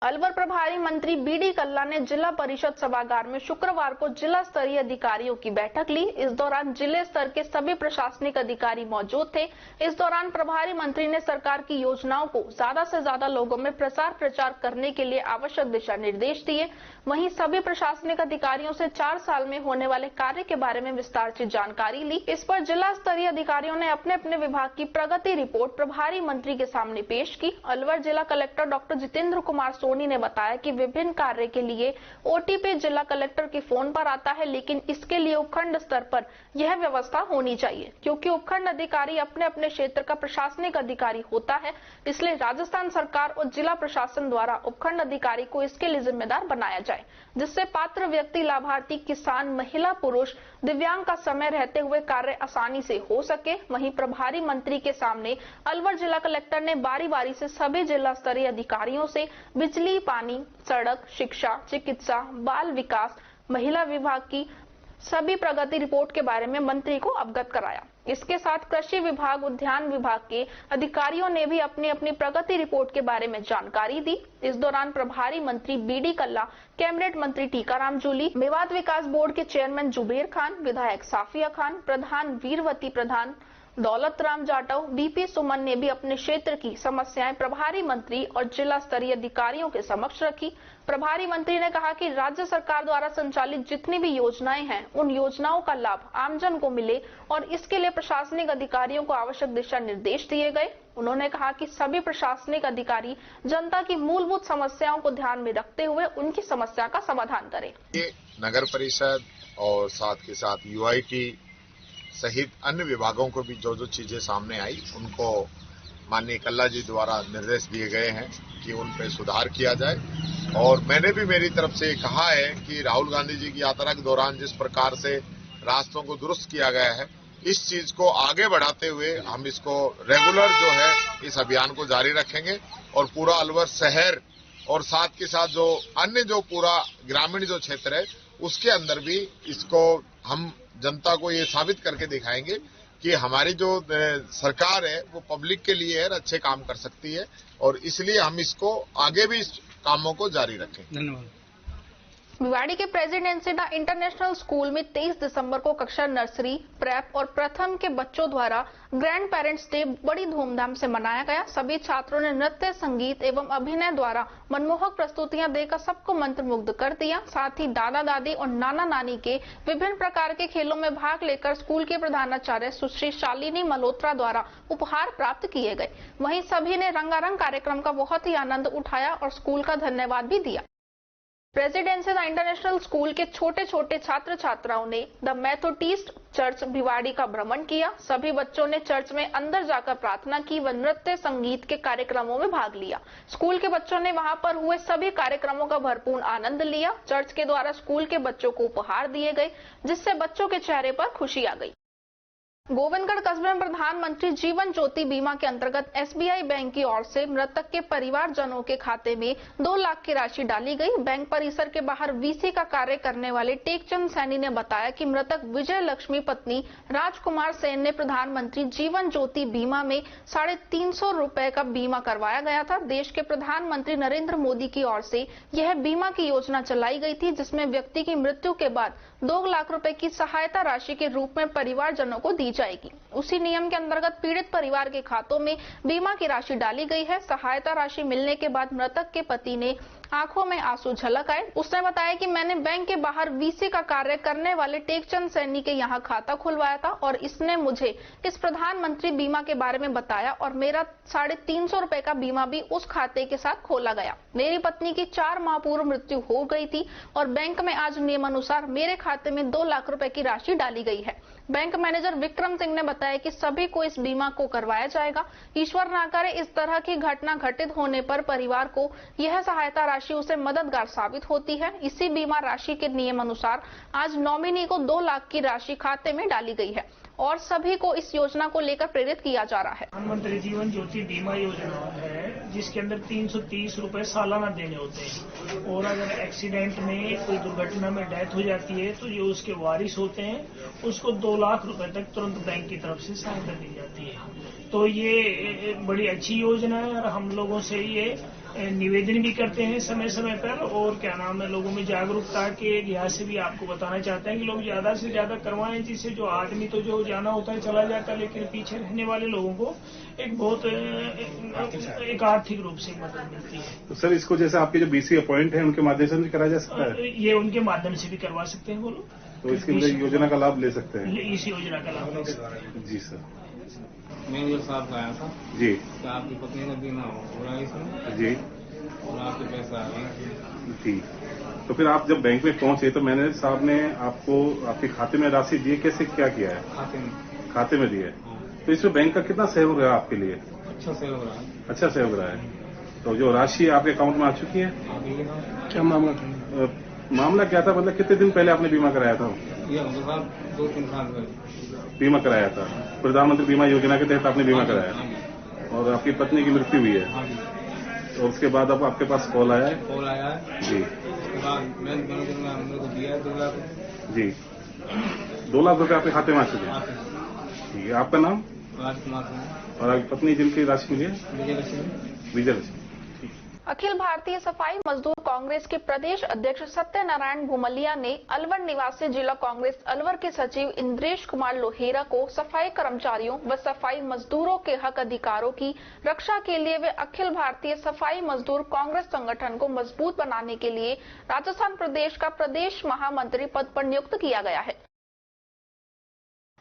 अलवर प्रभारी मंत्री बीडी कल्ला ने जिला परिषद सभागार में शुक्रवार को जिला स्तरीय अधिकारियों की बैठक ली। इस दौरान जिले स्तर के सभी प्रशासनिक अधिकारी मौजूद थे। इस दौरान प्रभारी मंत्री ने सरकार की योजनाओं को ज्यादा से ज्यादा लोगों में प्रसार प्रचार करने के लिए आवश्यक दिशा निर्देश दिए। वहीं सभी प्रशासनिक अधिकारियों से 4 साल में होने वाले कार्य के बारे में विस्तार से जानकारी ली। इस पर जिला स्तरीय अधिकारियों ने अपने अपने विभाग की प्रगति रिपोर्ट प्रभारी मंत्री के सामने पेश की। अलवर जिला कलेक्टर डॉक्टर जितेंद्र कुमार सोनी ने बताया कि विभिन्न कार्य के लिए ओटीपी जिला कलेक्टर के फोन पर आता है, लेकिन इसके लिए उपखंड स्तर पर यह व्यवस्था होनी चाहिए, क्योंकि उपखंड अधिकारी अपने अपने क्षेत्र का प्रशासनिक अधिकारी होता है। इसलिए राजस्थान सरकार और जिला प्रशासन द्वारा उपखंड अधिकारी को इसके लिए जिम्मेदार बनाया जाए, जिससे पात्र व्यक्ति, लाभार्थी, किसान, महिला, पुरुष, दिव्यांग का समय रहते हुए कार्य आसानी से हो सके। वहीं प्रभारी मंत्री के सामने अलवर जिला कलेक्टर ने बारी बारी से सभी जिला स्तरीय अधिकारियों से बिजली, पानी, सड़क, शिक्षा, चिकित्सा, बाल विकास, महिला विभाग की सभी प्रगति रिपोर्ट के बारे में मंत्री को अवगत कराया। इसके साथ कृषि विभाग, उद्यान विभाग के अधिकारियों ने भी अपनी अपनी प्रगति रिपोर्ट के बारे में जानकारी दी। इस दौरान प्रभारी मंत्री बीडी कल्ला, कैबिनेट मंत्री टीकाराम जूली, मेवात विकास बोर्ड के चेयरमैन जुबेर खान, विधायक साफिया खान, प्रधान वीरवती प्रधान, दौलत राम जाटव, बीपी सुमन ने भी अपने क्षेत्र की समस्याएं प्रभारी मंत्री और जिला स्तरीय अधिकारियों के समक्ष रखी। प्रभारी मंत्री ने कहा कि राज्य सरकार द्वारा संचालित जितनी भी योजनाएं हैं, उन योजनाओं का लाभ आमजन को मिले और इसके लिए प्रशासनिक अधिकारियों को आवश्यक दिशा निर्देश दिए गए। उन्होंने कहा कि सभी प्रशासनिक अधिकारी जनता की मूलभूत समस्याओं को ध्यान में रखते हुए उनकी समस्या का समाधान करें। नगर परिषद और साथ के साथ यूआईटी सहित अन्य विभागों को भी जो जो चीजें सामने आई, उनको माननीय कल्ला जी द्वारा निर्देश दिए गए हैं कि उन पे सुधार किया जाए। और मैंने भी मेरी तरफ से कहा है कि राहुल गांधी जी की यात्रा के दौरान जिस प्रकार से रास्तों को दुरुस्त किया गया है, इस चीज को आगे बढ़ाते हुए हम इसको रेगुलर जो है इस अभियान को जारी रखेंगे और पूरा अलवर शहर और साथ के साथ जो अन्य जो पूरा ग्रामीण जो क्षेत्र है उसके अंदर भी इसको हम जनता को ये साबित करके दिखाएंगे कि हमारी जो सरकार है वो पब्लिक के लिए है, अच्छे काम कर सकती है और इसलिए हम इसको आगे भी इस कामों को जारी रखें। धन्यवाद। भिवाड़ी के प्रेसिडेंसीना इंटरनेशनल स्कूल में 23 दिसंबर को कक्षा नर्सरी, प्रेप और प्रथम के बच्चों द्वारा ग्रैंड पेरेंट्स डे बड़ी धूमधाम से मनाया गया। सभी छात्रों ने नृत्य, संगीत एवं अभिनय द्वारा मनमोहक प्रस्तुतियां देकर सबको मंत्रमुग्ध कर दिया। साथ ही दादा दादी और नाना नानी के विभिन्न प्रकार के खेलों में भाग लेकर स्कूल के प्रधानाचार्य सुश्री शालिनी मल्होत्रा द्वारा उपहार प्राप्त किए गए। वहीं सभी ने रंगारंग कार्यक्रम का बहुत ही आनंद उठाया और स्कूल का धन्यवाद भी दिया। प्रेसिडेंसीना इंटरनेशनल स्कूल के छोटे छोटे छात्र छात्राओं ने द मेथोडिस्ट चर्च भिवाड़ी का भ्रमण किया। सभी बच्चों ने चर्च में अंदर जाकर प्रार्थना की व नृत्य संगीत के कार्यक्रमों में भाग लिया। स्कूल के बच्चों ने वहां पर हुए सभी कार्यक्रमों का भरपूर आनंद लिया। चर्च के द्वारा स्कूल के बच्चों को उपहार दिए गए, जिससे बच्चों के चेहरे पर खुशी आ गई। गोविंदगढ़ कस्बे में प्रधानमंत्री जीवन ज्योति बीमा के अंतर्गत एसबीआई बैंक की ओर से मृतक के परिवारजनों के खाते में 2 लाख की राशि डाली गई। बैंक परिसर के बाहर वीसी का कार्य करने वाले टेकचंद सैनी ने बताया कि मृतक विजय लक्ष्मी पत्नी राजकुमार सेन ने प्रधानमंत्री जीवन ज्योति बीमा में 350 रुपए का बीमा करवाया गया था। देश के प्रधानमंत्री नरेंद्र मोदी की ओर से यह बीमा की योजना चलाई गई थी, जिसमें व्यक्ति की मृत्यु के बाद 2 लाख रुपए की सहायता राशि के रूप में परिवारजनों को दी जाएगी। उसी नियम के अंतर्गत पीड़ित परिवार के खातों में बीमा की राशि डाली गई है। सहायता राशि मिलने के बाद मृतक के पति ने आंखों में आंसू झलक आए। उसने बताया कि मैंने बैंक के बाहर वीसी का कार्य करने वाले टेकचंद सैनी के यहाँ खाता खुलवाया था और इसने मुझे इस प्रधानमंत्री बीमा के बारे में बताया और मेरा 350 रुपए का बीमा भी उस खाते के साथ खोला गया। मेरी पत्नी की 4 माह पूर्व मृत्यु हो गई थी और बैंक में आज नियमानुसार मेरे खाते में 2 लाख रुपए की राशि डाली गई है। बैंक मैनेजर विक्रम सिंह ने बताया कि सभी को इस बीमा को करवाया जाएगा। ईश्वर ना करे इस तरह की घटना घटित होने पर परिवार को यह सहायता राशि उसे मददगार साबित होती है। इसी बीमा राशि के नियम अनुसार आज नॉमिनी को 2 लाख की राशि खाते में डाली गई है और सभी को इस योजना को लेकर प्रेरित किया जा रहा है। प्रधानमंत्री जीवन ज्योति बीमा योजना है, जिसके अंदर 330 रुपए सालाना देने होते हैं और अगर एक्सीडेंट में कोई दुर्घटना में डेथ हो जाती है तो जो उसके वारिस होते हैं उसको 2 लाख रुपए तक तुरंत बैंक की तरफ से सहायता दी जाती है। तो ये बड़ी अच्छी योजना है और हम लोगों से ये निवेदन भी करते हैं समय समय पर और क्या नाम है, लोगों में जागरूकता के लिहाज से भी आपको बताना चाहते हैं कि लोग ज्यादा से ज्यादा करवाएं, जिससे जो आदमी तो जो जाना होता है चला जाता है, लेकिन पीछे रहने वाले लोगों को एक बहुत एक आर्थिक रूप से मदद मिलती है। तो सर इसको जैसे आपके जो बीसी अपॉइंट है उनके माध्यम से भी कराया जा सकता है? ये उनके माध्यम से भी करवा सकते हैं वो लोग, तो इसकी योजना का लाभ ले सकते हैं? इस योजना का लाभ ले सकते हैं। जी सर। मैनेजर साहब का आया था जी कि आपकी पत्नी का बीमा हो रहा है इसमें जी और आपके पैसा आ गए जी। तो फिर आप जब बैंक में पहुंचे तो मैनेजर साहब ने आपको आपके खाते में राशि दी, कैसे क्या किया है? खाते में दी है। तो इसमें बैंक का कितना सहयोग रहा आपके लिए? अच्छा सहयोग रहा है। अच्छा सहयोग रहा है। तो जो राशि आपके अकाउंट में आ चुकी है? क्या मामला था? मामला क्या था, मतलब कितने दिन पहले आपने बीमा कराया था? ये 2-3 साल पहले बीमा कराया था, प्रधानमंत्री बीमा योजना के तहत आपने बीमा कराया और आपकी पत्नी की मृत्यु हुई है। और उसके बाद अब आपके पास कॉल आया है? कॉल आया है जी। उसके बाद मैनेजर ने हम लोग को दिया है 2 लाख जी। 2 लाख रुपए आपके खाते में आ चुके हैं। ठीक है, आपका नाम? राजकुमार सिंह। और आपकी पत्नी जिनकी राशि मिली है? विजय लक्ष्मी। विजय लक्ष्मी। अखिल भारतीय सफाई मजदूर कांग्रेस के प्रदेश अध्यक्ष सत्यनारायण भूमलिया ने अलवर निवासी जिला कांग्रेस अलवर के सचिव इंद्रेश कुमार लोहेरा को सफाई कर्मचारियों व सफाई मजदूरों के हक अधिकारों की रक्षा के लिए वे अखिल भारतीय सफाई मजदूर कांग्रेस संगठन को मजबूत बनाने के लिए राजस्थान प्रदेश का प्रदेश महामंत्री पद पर नियुक्त किया गया है।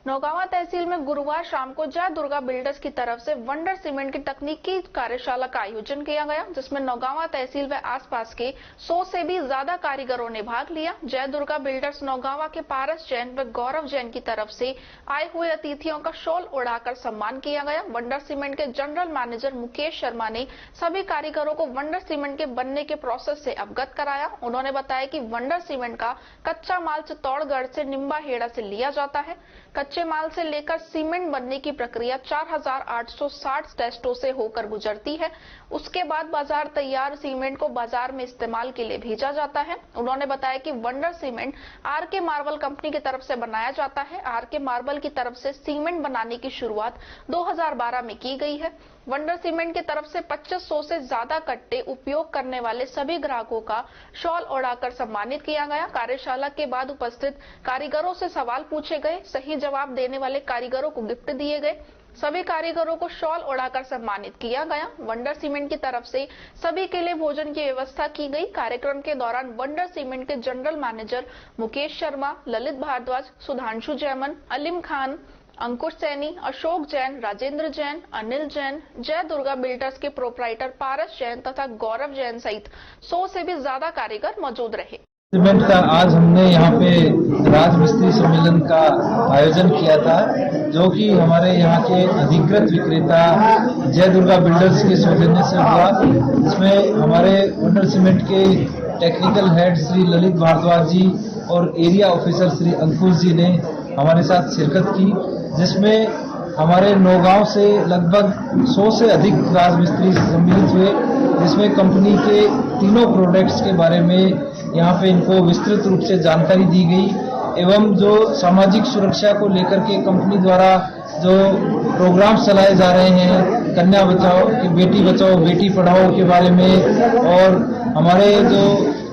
नौगांवा तहसील में गुरुवार शाम को जय दुर्गा बिल्डर्स की तरफ से वंडर सीमेंट की तकनीकी कार्यशाला का आयोजन किया गया, जिसमें नौगांवा तहसील व आसपास के 100 से भी ज्यादा कारीगरों ने भाग लिया। जय दुर्गा बिल्डर्स नौगांवा के पारस जैन व गौरव जैन की तरफ से आए हुए अतिथियों का शॉल उड़ाकर सम्मान किया गया। वंडर सीमेंट के जनरल मैनेजर मुकेश शर्मा ने सभी कारीगरों को वंडर सीमेंट के बनने के प्रोसेस से अवगत कराया। उन्होंने बताया कि वंडर सीमेंट का कच्चा माल चित्तौड़गढ़ से निम्बाहेड़ा से लिया जाता है। कच्चे कच्चे माल से लेकर सीमेंट बनने की प्रक्रिया 4860 टेस्टों से होकर गुजरती है। उसके बाद बाजार तैयार सीमेंट को बाजार में इस्तेमाल के लिए भेजा जाता है। उन्होंने बताया कि Wonder Cement RK Marble company की तरफ से बनाया जाता है। आरके मार्बल की तरफ से सीमेंट बनाने की शुरुआत 2012 में की गई है। वंडर सीमेंट की तरफ से 2500 से ज्यादा कट्टे उपयोग करने वाले सभी ग्राहकों का शॉल ओढ़ाकर सम्मानित किया गया। कार्यशाला के बाद उपस्थित कारीगरों से सवाल पूछे गए। सही जवाब देने वाले कारीगरों को गिफ्ट दिए गए। सभी कारीगरों को शॉल ओढ़ाकर सम्मानित किया गया। वंडर सीमेंट की तरफ से सभी के लिए भोजन की व्यवस्था की गई। कार्यक्रम के दौरान वंडर सीमेंट के जनरल मैनेजर मुकेश शर्मा, ललित भारद्वाज, सुधांशु जैमन, अलीम खान, अंकुश सैनी, अशोक जैन, राजेंद्र जैन, अनिल जैन, जय दुर्गा बिल्डर्स के प्रोपराइटर पारस जैन तथा गौरव जैन सहित 100 से भी ज्यादा कारीगर मौजूद रहे। सीमेंट का आज हमने यहाँ पे राजमिस्त्री सम्मेलन का आयोजन किया था, जो कि हमारे यहाँ के अधिकृत विक्रेता जय दुर्गा बिल्डर्स के सौजन्य से हुआ। इसमें हमारे वंडर सीमेंट के टेक्निकल हेड श्री ललित भारद्वाज जी और एरिया ऑफिसर श्री अंकुश जी ने हमारे साथ शिरकत की, जिसमें हमारे नौगांव से लगभग 100 से अधिक राजमिस्त्री सम्मिलित हुए, जिसमें कंपनी के तीनों प्रोडक्ट्स के बारे में यहाँ पे इनको विस्तृत रूप से जानकारी दी गई एवं जो सामाजिक सुरक्षा को लेकर के कंपनी द्वारा जो प्रोग्राम चलाए जा रहे हैं, कन्या बचाओ, बेटी बचाओ बेटी पढ़ाओ के बारे में, और हमारे जो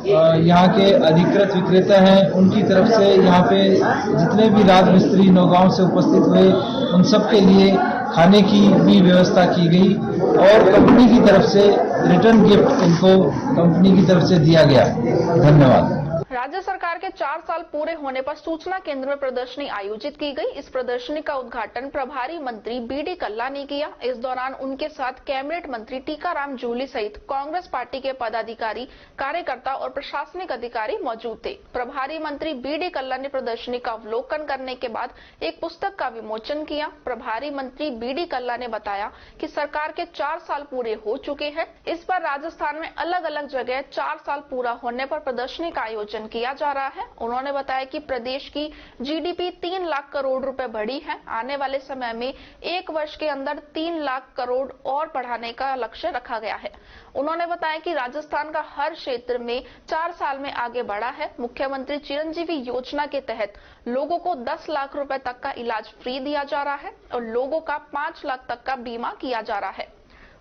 यहाँ के अधिकृत विक्रेता हैं उनकी तरफ से यहाँ पे जितने भी राजमिस्त्री नौगांव से उपस्थित हुए उन सब के लिए खाने की भी व्यवस्था की गई और कंपनी की तरफ से रिटर्न गिफ्ट इनको कंपनी की तरफ से दिया गया। धन्यवाद। राज्य सरकार के 4 साल पूरे होने पर सूचना केंद्र में प्रदर्शनी आयोजित की गई। इस प्रदर्शनी का उद्घाटन प्रभारी मंत्री बीडी कल्ला ने किया। इस दौरान उनके साथ कैबिनेट मंत्री टीकाराम जूली सहित कांग्रेस पार्टी के पदाधिकारी, कार्यकर्ता और प्रशासनिक अधिकारी मौजूद थे। प्रभारी मंत्री बीडी कल्ला ने प्रदर्शनी का अवलोकन करने के बाद एक पुस्तक का विमोचन किया। प्रभारी मंत्री बीडी कल्ला ने बताया कि सरकार के 4 साल पूरे हो चुके हैं। इस पर राजस्थान में अलग अलग जगह 4 साल पूरा होने पर प्रदर्शनी का आयोजन किया जा रहा है। उन्होंने बताया कि प्रदेश की जीडीपी 3 लाख करोड़ रुपए बढ़ी है। आने वाले समय में 1 वर्ष के अंदर 3 लाख करोड़ और बढ़ाने का लक्ष्य रखा गया है। उन्होंने बताया कि राजस्थान का हर क्षेत्र में 4 साल में आगे बढ़ा है। मुख्यमंत्री चिरंजीवी योजना के तहत लोगों को 10 लाख रुपए तक का इलाज फ्री दिया जा रहा है और लोगों का 5 लाख तक का बीमा किया जा रहा है।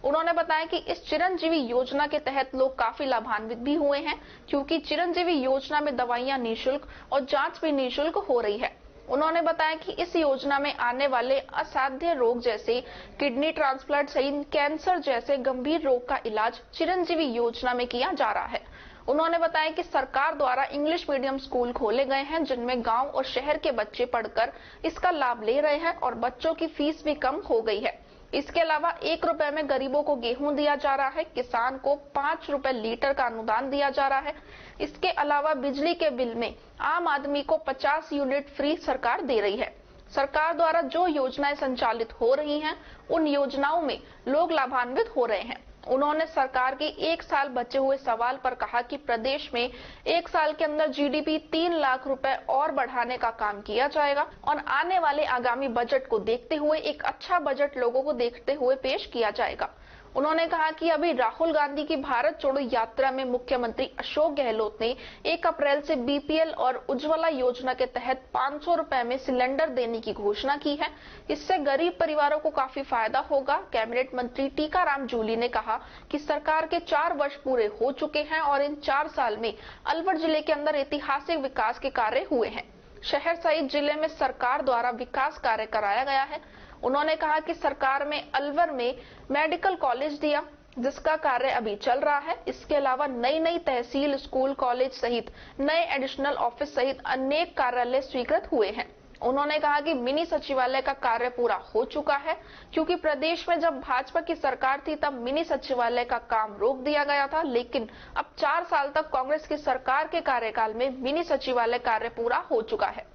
उन्होंने बताया कि इस चिरंजीवी योजना के तहत लोग काफी लाभान्वित भी हुए हैं, क्योंकि चिरंजीवी योजना में दवाइयां निःशुल्क और जांच भी निःशुल्क हो रही है। उन्होंने बताया कि इस योजना में आने वाले असाध्य रोग जैसे किडनी ट्रांसप्लांट सहित कैंसर जैसे गंभीर रोग का इलाज चिरंजीवी योजना में किया जा रहा है। उन्होंने बताया कि सरकार द्वारा इंग्लिश मीडियम स्कूल खोले गए हैं, जिनमें गांव और शहर के बच्चे पढ़कर इसका लाभ ले रहे हैं और बच्चों की फीस भी कम हो गई है। इसके अलावा 1 रुपए में गरीबों को गेहूं दिया जा रहा है। किसान को 5 रुपए लीटर का अनुदान दिया जा रहा है। इसके अलावा बिजली के बिल में आम आदमी को 50 यूनिट फ्री सरकार दे रही है। सरकार द्वारा जो योजनाएं संचालित हो रही हैं, उन योजनाओं में लोग लाभान्वित हो रहे हैं। उन्होंने सरकार के 1 साल बचे हुए सवाल पर कहा कि प्रदेश में 1 साल के अंदर जीडीपी 3 लाख रुपए और बढ़ाने का काम किया जाएगा और आने वाले आगामी बजट को देखते हुए एक अच्छा बजट लोगों को देखते हुए पेश किया जाएगा। उन्होंने कहा कि अभी राहुल गांधी की भारत छोड़ो यात्रा में मुख्यमंत्री अशोक गहलोत ने 1 अप्रैल से बीपीएल और उज्ज्वला योजना के तहत 500 रुपए में सिलेंडर देने की घोषणा की है। इससे गरीब परिवारों को काफी फायदा होगा। कैबिनेट मंत्री टीकाराम जूली ने कहा कि सरकार के 4 वर्ष पूरे हो चुके हैं और इन 4 साल में अलवर जिले के अंदर ऐतिहासिक विकास के कार्य हुए हैं। शहर सहित जिले में सरकार द्वारा विकास कार्य कराया गया है। उन्होंने कहा कि सरकार में अलवर में मेडिकल कॉलेज दिया, जिसका कार्य अभी चल रहा है। इसके अलावा नई तहसील, स्कूल, कॉलेज सहित नए एडिशनल ऑफिस सहित अनेक कार्यालय स्वीकृत हुए हैं। उन्होंने कहा कि मिनी सचिवालय का कार्य पूरा हो चुका है, क्योंकि प्रदेश में जब भाजपा की सरकार थी तब मिनी सचिवालय का काम रोक दिया गया था, लेकिन अब 4 साल तक कांग्रेस की सरकार के कार्यकाल में मिनी सचिवालय कार्य पूरा हो चुका है।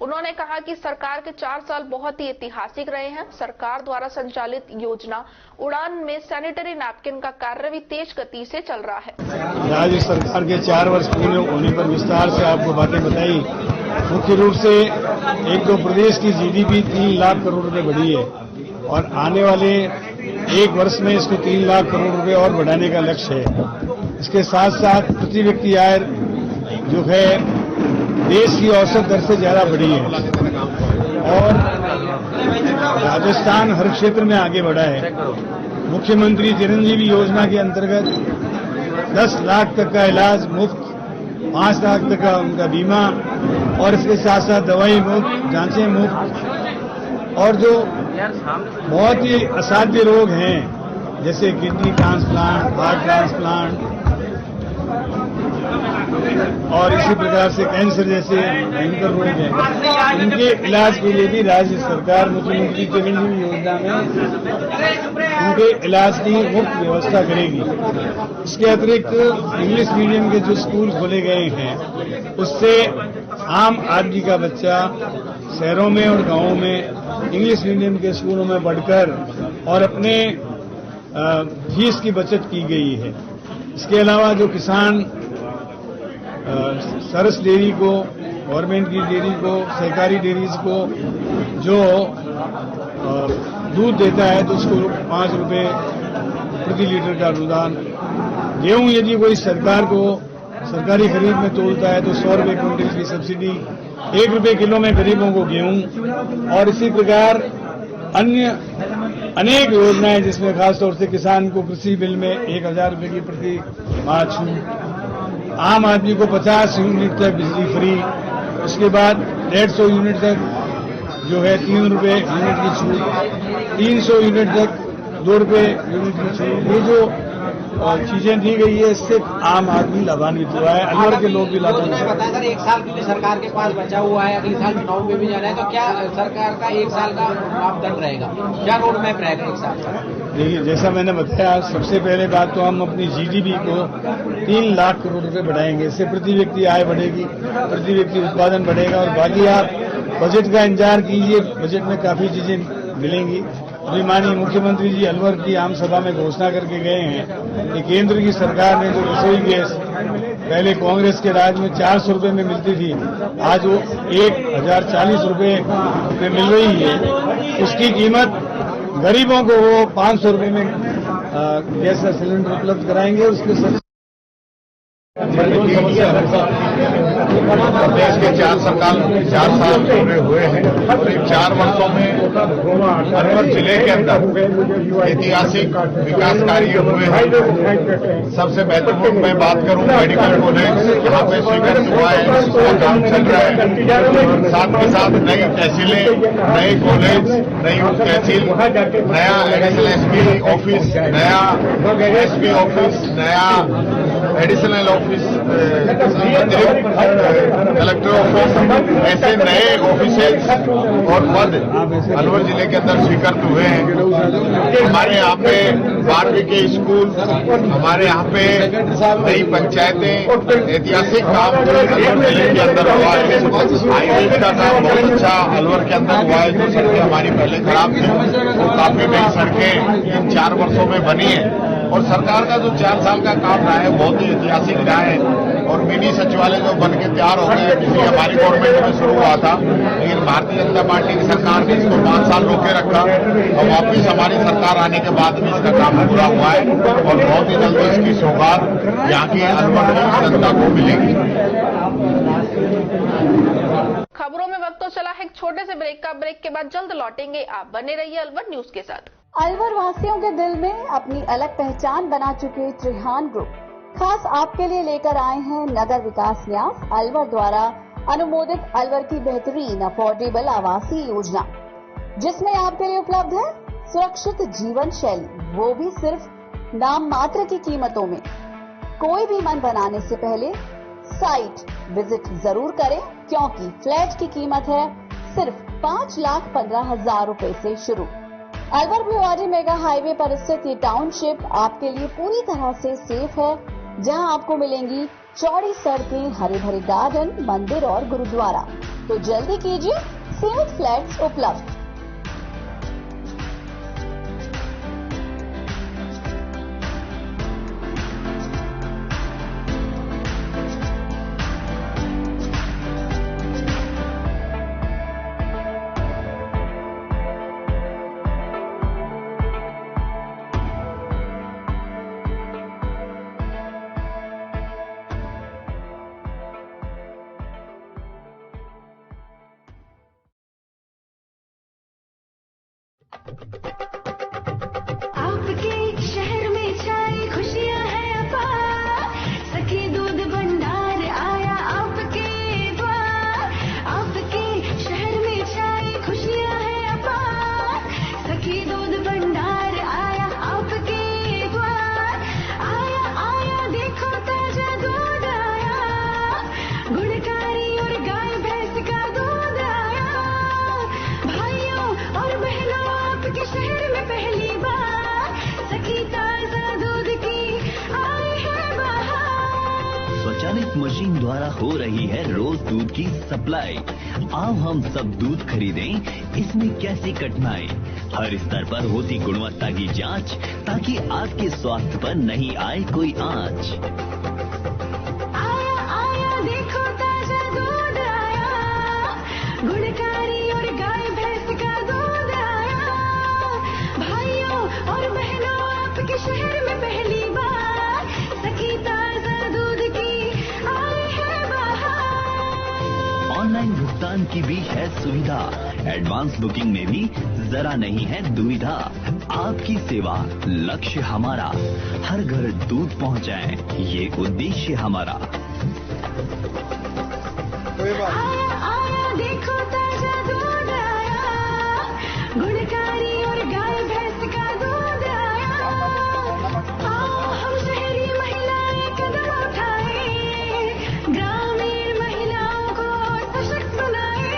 उन्होंने कहा कि सरकार के 4 साल बहुत ही ऐतिहासिक रहे हैं। सरकार द्वारा संचालित योजना उड़ान में सैनिटरी नैपकिन का कार्य भी तेज गति से चल रहा है। राज्य सरकार के 4 वर्ष पूरे होने पर विस्तार से आपको बातें बताई मुख्य रूप से एक तो प्रदेश की जीडीपी 3 लाख करोड़ रुपए बढ़ी है और आने वाले एक वर्ष में इसको 3 लाख करोड़ रुपए और बढ़ाने का लक्ष्य है। इसके साथ साथ प्रति व्यक्ति आय जो है देश की औसत दर से ज्यादा बढ़ी है और राजस्थान हर क्षेत्र में आगे बढ़ा है। मुख्यमंत्री चिरंजीवी योजना के अंतर्गत 10 लाख तक का इलाज मुफ्त, 5 लाख तक का उनका बीमा और इसके साथ साथ दवाई मुफ्त, जांचें मुफ्त और जो बहुत ही असाध्य रोग हैं जैसे किडनी ट्रांसप्लांट, हार्ट ट्रांसप्लांट और इसी प्रकार से कैंसर जैसे भयंकर रोग हैं, इनके इलाज के लिए भी राज्य सरकार मुख्यमंत्री चिरंजीवी योजना में उनके इलाज की मुफ्त व्यवस्था करेगी। इसके अतिरिक्त इंग्लिश मीडियम के जो स्कूल खोले गए हैं उससे आम आदमी का बच्चा शहरों में और गांवों में इंग्लिश मीडियम के स्कूलों में पढ़कर और अपने फीस की बचत की गई है। इसके अलावा जो किसान सरस डेयरी को, गवर्नमेंट की डेयरी को, सहकारी डेयरीज को जो दूध देता है तो उसको 5 रुपए प्रति लीटर का अनुदान। गेहूं यदि कोई सरकार को सरकारी खरीद में तोलता है तो 100 रुपए क्विंटल की सब्सिडी, 1 रुपए किलो में गरीबों को गेहूं और इसी प्रकार अन्य अनेक योजनाएं जिसमें खासतौर से किसान को कृषि बिल में 1000 रुपए की प्रति माह छूट, आम आदमी को 50 यूनिट तक बिजली फ्री, उसके बाद 150 यूनिट तक जो है 3 रुपए यूनिट की छूट, 300 यूनिट तक 2 रुपए यूनिट की छूट। ये जो चीजें दी गई है इससे आम आदमी लाभान्वित हुआ है, अलवर के लोग भी लाभान्वित हुए। बताया सर 1 साल क्योंकि सरकार के पास बचा हुआ है, अगले साल चुनाव में भी जाना है, तो क्या सरकार का 1 साल का मापदंड रहेगा, क्या रोड मैप रहेगा 1 साल का? देखिए, जैसा मैंने बताया, सबसे पहले बात तो हम अपनी जीडीपी को 3 लाख करोड़ रुपए बढ़ाएंगे। इससे प्रति व्यक्ति आय बढ़ेगी, प्रति व्यक्ति उत्पादन बढ़ेगा और बाकी आप बजट का इंतजार कीजिए, बजट में काफी चीजें मिलेंगी। अभी माननीय मुख्यमंत्री जी अलवर की आम सभा में घोषणा करके गए हैं कि केंद्र की सरकार ने जो रसोई गैस पहले कांग्रेस के राज में 400 रुपए में मिलती थी, आज वो 1040 रुपए में मिल रही है। उसकी कीमत गरीबों को वो 500 रुपए में गैस का सिलेंडर उपलब्ध कराएंगे। उसके प्रदेश के 4 साल पूरे हुए हैं और इन 4 वर्षों में अलवर जिले के अंदर ऐतिहासिक विकास कार्य हुए हैं। सबसे महत्वपूर्ण मैं बात करूं मेडिकल कॉलेज यहाँ पे स्वीकृत हुआ है, इसका काम चल रहा है। साथ के साथ नई तहसीलें, नए कॉलेज, नई उप तहसील, नया एडिशनल एसपी ऑफिस, नया एसपी ऑफिस, नया एडिशनल ऑफिस, कलेक्टर ऑफिस, ऐसे नए ऑफिसेज और पद अलवर जिले के अंदर स्वीकृत हुए हैं। हमारे यहाँ पे 12वीं के स्कूल, हमारे यहाँ पे नई पंचायतें, ऐतिहासिक काम अलवर जिले के अंदर हुआ है। हाईवे का काम बहुत अच्छा अलवर के अंदर हुआ है। जो सड़कें हमारी पहले खराब थी वो काफी नई सड़कें इन 4 वर्षों में बनी है और सरकार का जो 4 साल का काम रहा है बहुत ही ऐतिहासिक रहा है। और मिनी सचिवालय जो बन के तैयार हो गए, जिसकी हमारी गवर्नमेंट में शुरू हुआ था, लेकिन भारतीय जनता पार्टी की सरकार ने इसको 5 साल रोके रखा और वापिस हमारी सरकार आने के बाद भी इसका काम पूरा हुआ है और बहुत ही जल्दी इसकी सौगात यहाँ की अलवर की जनता को मिलेगी। खबरों में वक्त तो चला है एक छोटे से ब्रेक का। ब्रेक के बाद जल्द लौटेंगे, आप बने रहिए अलवर न्यूज के साथ। अलवर वासियों के दिल में अपनी अलग पहचान बना चुके त्रिहान ग्रुप खास आपके लिए लेकर आए हैं नगर विकास न्यास अलवर द्वारा अनुमोदित अलवर की बेहतरीन अफोर्डेबल आवासीय योजना, जिसमें आपके लिए उपलब्ध है सुरक्षित जीवन शैली, वो भी सिर्फ नाम मात्र की कीमतों में। कोई भी मन बनाने से पहले साइट विजिट जरूर करें, क्योंकि फ्लैट की कीमत है सिर्फ 5,15,000 रुपए से शुरू। अलवर भिवाड़ी मेगा हाईवे पर स्थित ये टाउनशिप आपके लिए पूरी तरह से सेफ है, जहां आपको मिलेंगी चौड़ी सड़कें, हरे भरे गार्डन, मंदिर और गुरुद्वारा। तो जल्दी कीजिए, सीमित फ्लैट्स उपलब्ध। आपके शहर में छाई खुशियां हैं अपार, सखी दूध भंडार आया आपके द्वार। आपके शहर में छाई खुशियां हैं अपार, सखी दूध भंडार आया आपके द्वार। आया आया देखो ताजा दूध आया, गुणकारी और गाय भैंस का दूध आया। भाइयों और बहनों आपके शहर में पहली बार सखी ताजा दूध की आई है बहार। स्वचालित मशीन द्वारा हो रही है रोज दूध की सप्लाई। आओ हम सब दूध खरीदें, इसमें कैसी कठिनाई। हर स्तर पर होती गुणवत्ता की जांच, ताकि आपके स्वास्थ्य पर नहीं आए कोई आंच। आया आया देखो ताजा दूध आया, गुणकारी और गाय भैंस का दूध आया। भाइयों और बहनों आपके शहर में पहली बार सखी ताजा दूध की आई है बहार। ऑनलाइन भुगतान की भी है सुविधा, एडवांस बुकिंग में भी जरा नहीं है दुविधा। आपकी सेवा लक्ष्य हमारा, हर घर दूध पहुंचाए ये उद्देश्य हमारा। आया आया देखो ताजा दूध आया, गुणकारी और गाय भैंस का दूध आया। आओ हम शहरी महिलाएं कदम उठाए, ग्रामीण महिलाओं को सशक्त बनाए।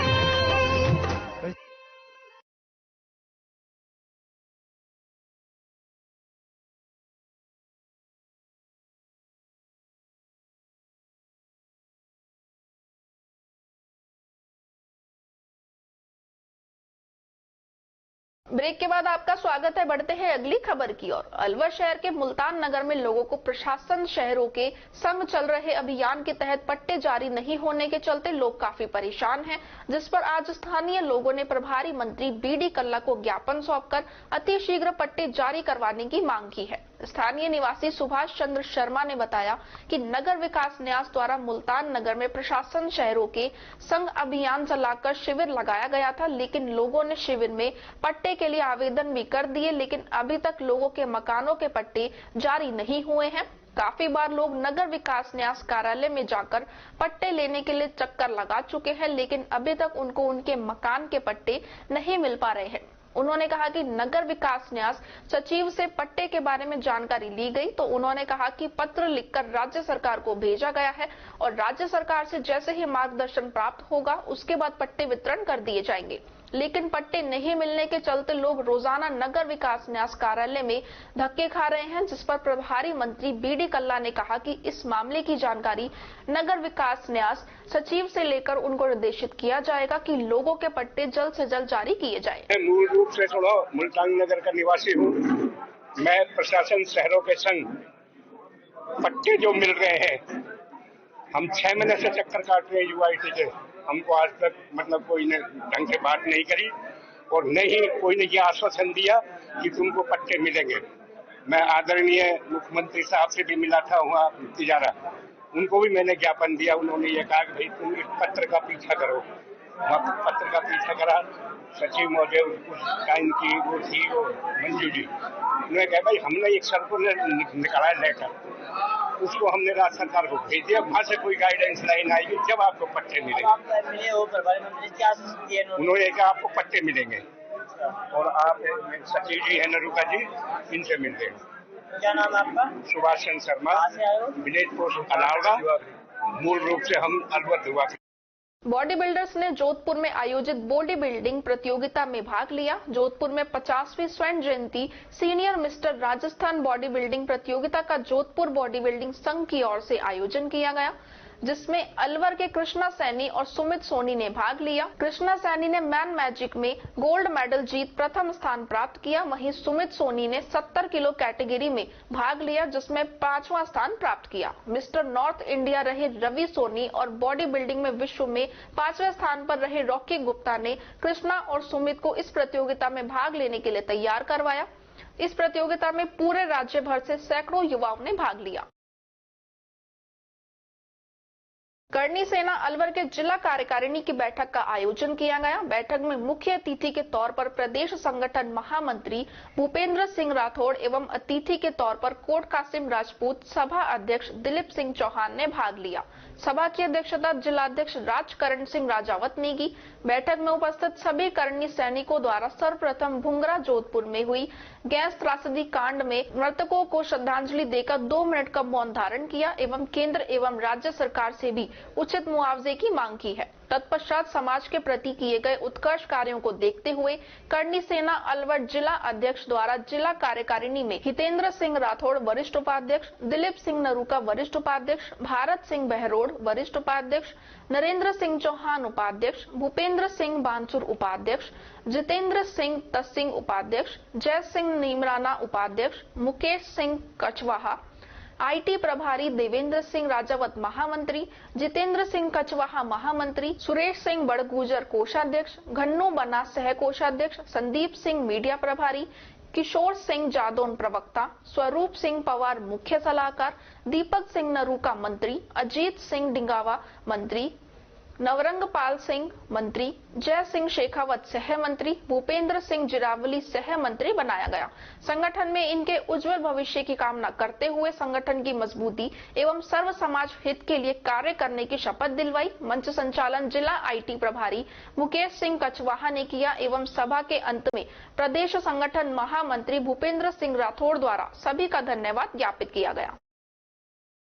ब्रेक के बाद आपका स्वागत है। बढ़ते हैं अगली खबर की ओर। अलवर शहर के मुल्तान नगर में लोगों को प्रशासन शहरों के संग चल रहे अभियान के तहत पट्टे जारी नहीं होने के चलते लोग काफी परेशान हैं, जिस पर आज स्थानीय लोगों ने प्रभारी मंत्री बीडी कल्ला को ज्ञापन सौंपकर अतिशीघ्र पट्टे जारी करवाने की मांग की है। स्थानीय निवासी सुभाष चंद्र शर्मा ने बताया कि नगर विकास न्यास द्वारा मुल्तान नगर में प्रशासन शहरों के संग अभियान चलाकर शिविर लगाया गया था, लेकिन लोगों ने शिविर में पट्टे के लिए आवेदन भी कर दिए, लेकिन अभी तक लोगों के मकानों के पट्टे जारी नहीं हुए हैं। काफी बार लोग नगर विकास न्यास कार्यालय में जाकर पट्टे लेने के लिए चक्कर लगा चुके हैं, लेकिन अभी तक उनको उनके मकान के पट्टे नहीं मिल पा रहे हैं। उन्होंने कहा कि नगर विकास न्यास सचिव से पट्टे के बारे में जानकारी ली गई, तो उन्होंने कहा कि पत्र लिखकर राज्य सरकार को भेजा गया है और राज्य सरकार से जैसे ही मार्गदर्शन प्राप्त होगा उसके बाद पट्टे वितरण कर दिए जाएंगे। लेकिन पट्टे नहीं मिलने के चलते लोग रोजाना नगर विकास न्यास कार्यालय में धक्के खा रहे हैं, जिस पर प्रभारी मंत्री बीडी कल्ला ने कहा कि इस मामले की जानकारी नगर विकास न्यास सचिव से लेकर उनको निर्देशित किया जाएगा कि लोगों के पट्टे जल्द से जल्द जारी किए जाए। मैं मूल रूप से थोड़ा मुल्तान नगर का निवासी हूँ। मैं प्रशासन शहरों के संग पट्टे जो मिल रहे हैं, हम 6 महीने से चक्कर काट रहे हैं यूआईटी के। हमको आज तक मतलब कोई ने ढंग से बात नहीं करी और नहीं कोई ने ये आश्वासन दिया कि तुमको पट्टे मिलेंगे। मैं आदरणीय मुख्यमंत्री साहब से भी मिला था वहाँ तिजारा, उनको भी मैंने ज्ञापन दिया। उन्होंने ये कहा कि भाई तुम इस पत्र का पीछा करो। वहाँ पत्र का पीछा करा, सचिव महोदय उस टाइम की वो थी वो मंजू जी, उन्होंने कहा भाई हमने एक सर्कुलर निकाला है लेटर, उसको हमने राज्य सरकार को भेज दिया। वहाँ से कोई गाइडेंस लाइन आएगी जब आपको पट्टे मिलेंगे। उन्होंने कहा आपको पट्टे मिलेंगे और आप सचिव जी है नरुका जी, इनसे मिलते हैं। क्या नाम है आपका? Subhash Chandra Sharma, village post Alawada. मूल रूप से हम अलवर दुआ। बॉडी बिल्डर्स ने जोधपुर में आयोजित बॉडी बिल्डिंग प्रतियोगिता में भाग लिया। जोधपुर में 50वीं स्वर्ण जयंती senior mister Rajasthan body building प्रतियोगिता का जोधपुर बॉडी बिल्डिंग संघ की ओर से आयोजन किया गया, जिसमें अलवर के कृष्णा सैनी और सुमित सोनी ने भाग लिया। कृष्णा सैनी ने मैन मैजिक में गोल्ड मेडल जीत प्रथम स्थान प्राप्त किया, वहीं सुमित सोनी ने 70 किलो कैटेगरी में भाग लिया, जिसमें 5वां स्थान प्राप्त किया। मिस्टर नॉर्थ इंडिया रहे रवि सोनी और बॉडी बिल्डिंग में विश्व में 5वें स्थान पर रहे रॉकी गुप्ता ने कृष्णा और सुमित को इस प्रतियोगिता में भाग लेने के लिए तैयार करवाया। इस प्रतियोगिता में पूरे राज्य भर से सैकड़ों युवाओं ने भाग लिया। करनी सेना अलवर के जिला कार्यकारिणी की बैठक का आयोजन किया गया। बैठक में मुख्य अतिथि के तौर पर प्रदेश संगठन महामंत्री भूपेंद्र सिंह राठौड़ एवं अतिथि के तौर पर कोट कासिम राजपूत, सभा अध्यक्ष दिलीप सिंह चौहान ने भाग लिया। सभा की अध्यक्षता जिलाध्यक्ष राजकरण सिंह राजावत ने की। बैठक में उपस्थित सभी करनी सैनिकों द्वारा सर्वप्रथम भुंगरा जोधपुर में हुई गैस त्रासदी कांड में मृतकों को श्रद्धांजलि देकर 2 मिनट का मौन धारण किया एवं केंद्र एवं राज्य सरकार से भी उचित मुआवजे की मांग की है। तत्पश्चात समाज के प्रति किए गए उत्कृष्ट कार्यों को देखते हुए करनी सेना अलवर जिला अध्यक्ष द्वारा जिला कार्यकारिणी में हितेंद्र सिंह राठौड़ वरिष्ठ उपाध्यक्ष, दिलीप सिंह नरूका वरिष्ठ उपाध्यक्ष, भारत सिंह बहरोड़ वरिष्ठ उपाध्यक्ष, नरेंद्र सिंह चौहान उपाध्यक्ष, भूपेंद्र सिंह बांसुर उपाध्यक्ष, जितेंद्र सिंह तसिंग उपाध्यक्ष, जय सिंह नीमराना उपाध्यक्ष, मुकेश सिंह कछवाहा आईटी प्रभारी, देवेंद्र सिंह राजावत महामंत्री, जितेंद्र सिंह कछवाहा महामंत्री, सुरेश सिंह बड़गुजर कोषाध्यक्ष, घन्नू बना सह कोषाध्यक्ष, संदीप सिंह मीडिया प्रभारी, किशोर सिंह जादौन प्रवक्ता, स्वरूप सिंह पवार मुख्य सलाहकार, दीपक सिंह नरूका मंत्री, अजीत सिंह डिंगावा मंत्री, नवरंगपाल सिंह मंत्री, जय सिंह शेखावत सह मंत्री, भूपेंद्र सिंह जिरावली सह मंत्री बनाया गया। संगठन में इनके उज्जवल भविष्य की कामना करते हुए संगठन की मजबूती एवं सर्व समाज हित के लिए कार्य करने की शपथ दिलवाई। मंच संचालन जिला आईटी प्रभारी मुकेश सिंह कछवाहा ने किया एवं सभा के अंत में प्रदेश संगठन महामंत्री भूपेंद्र सिंह राठौड़ द्वारा सभी का धन्यवाद ज्ञापित किया गया।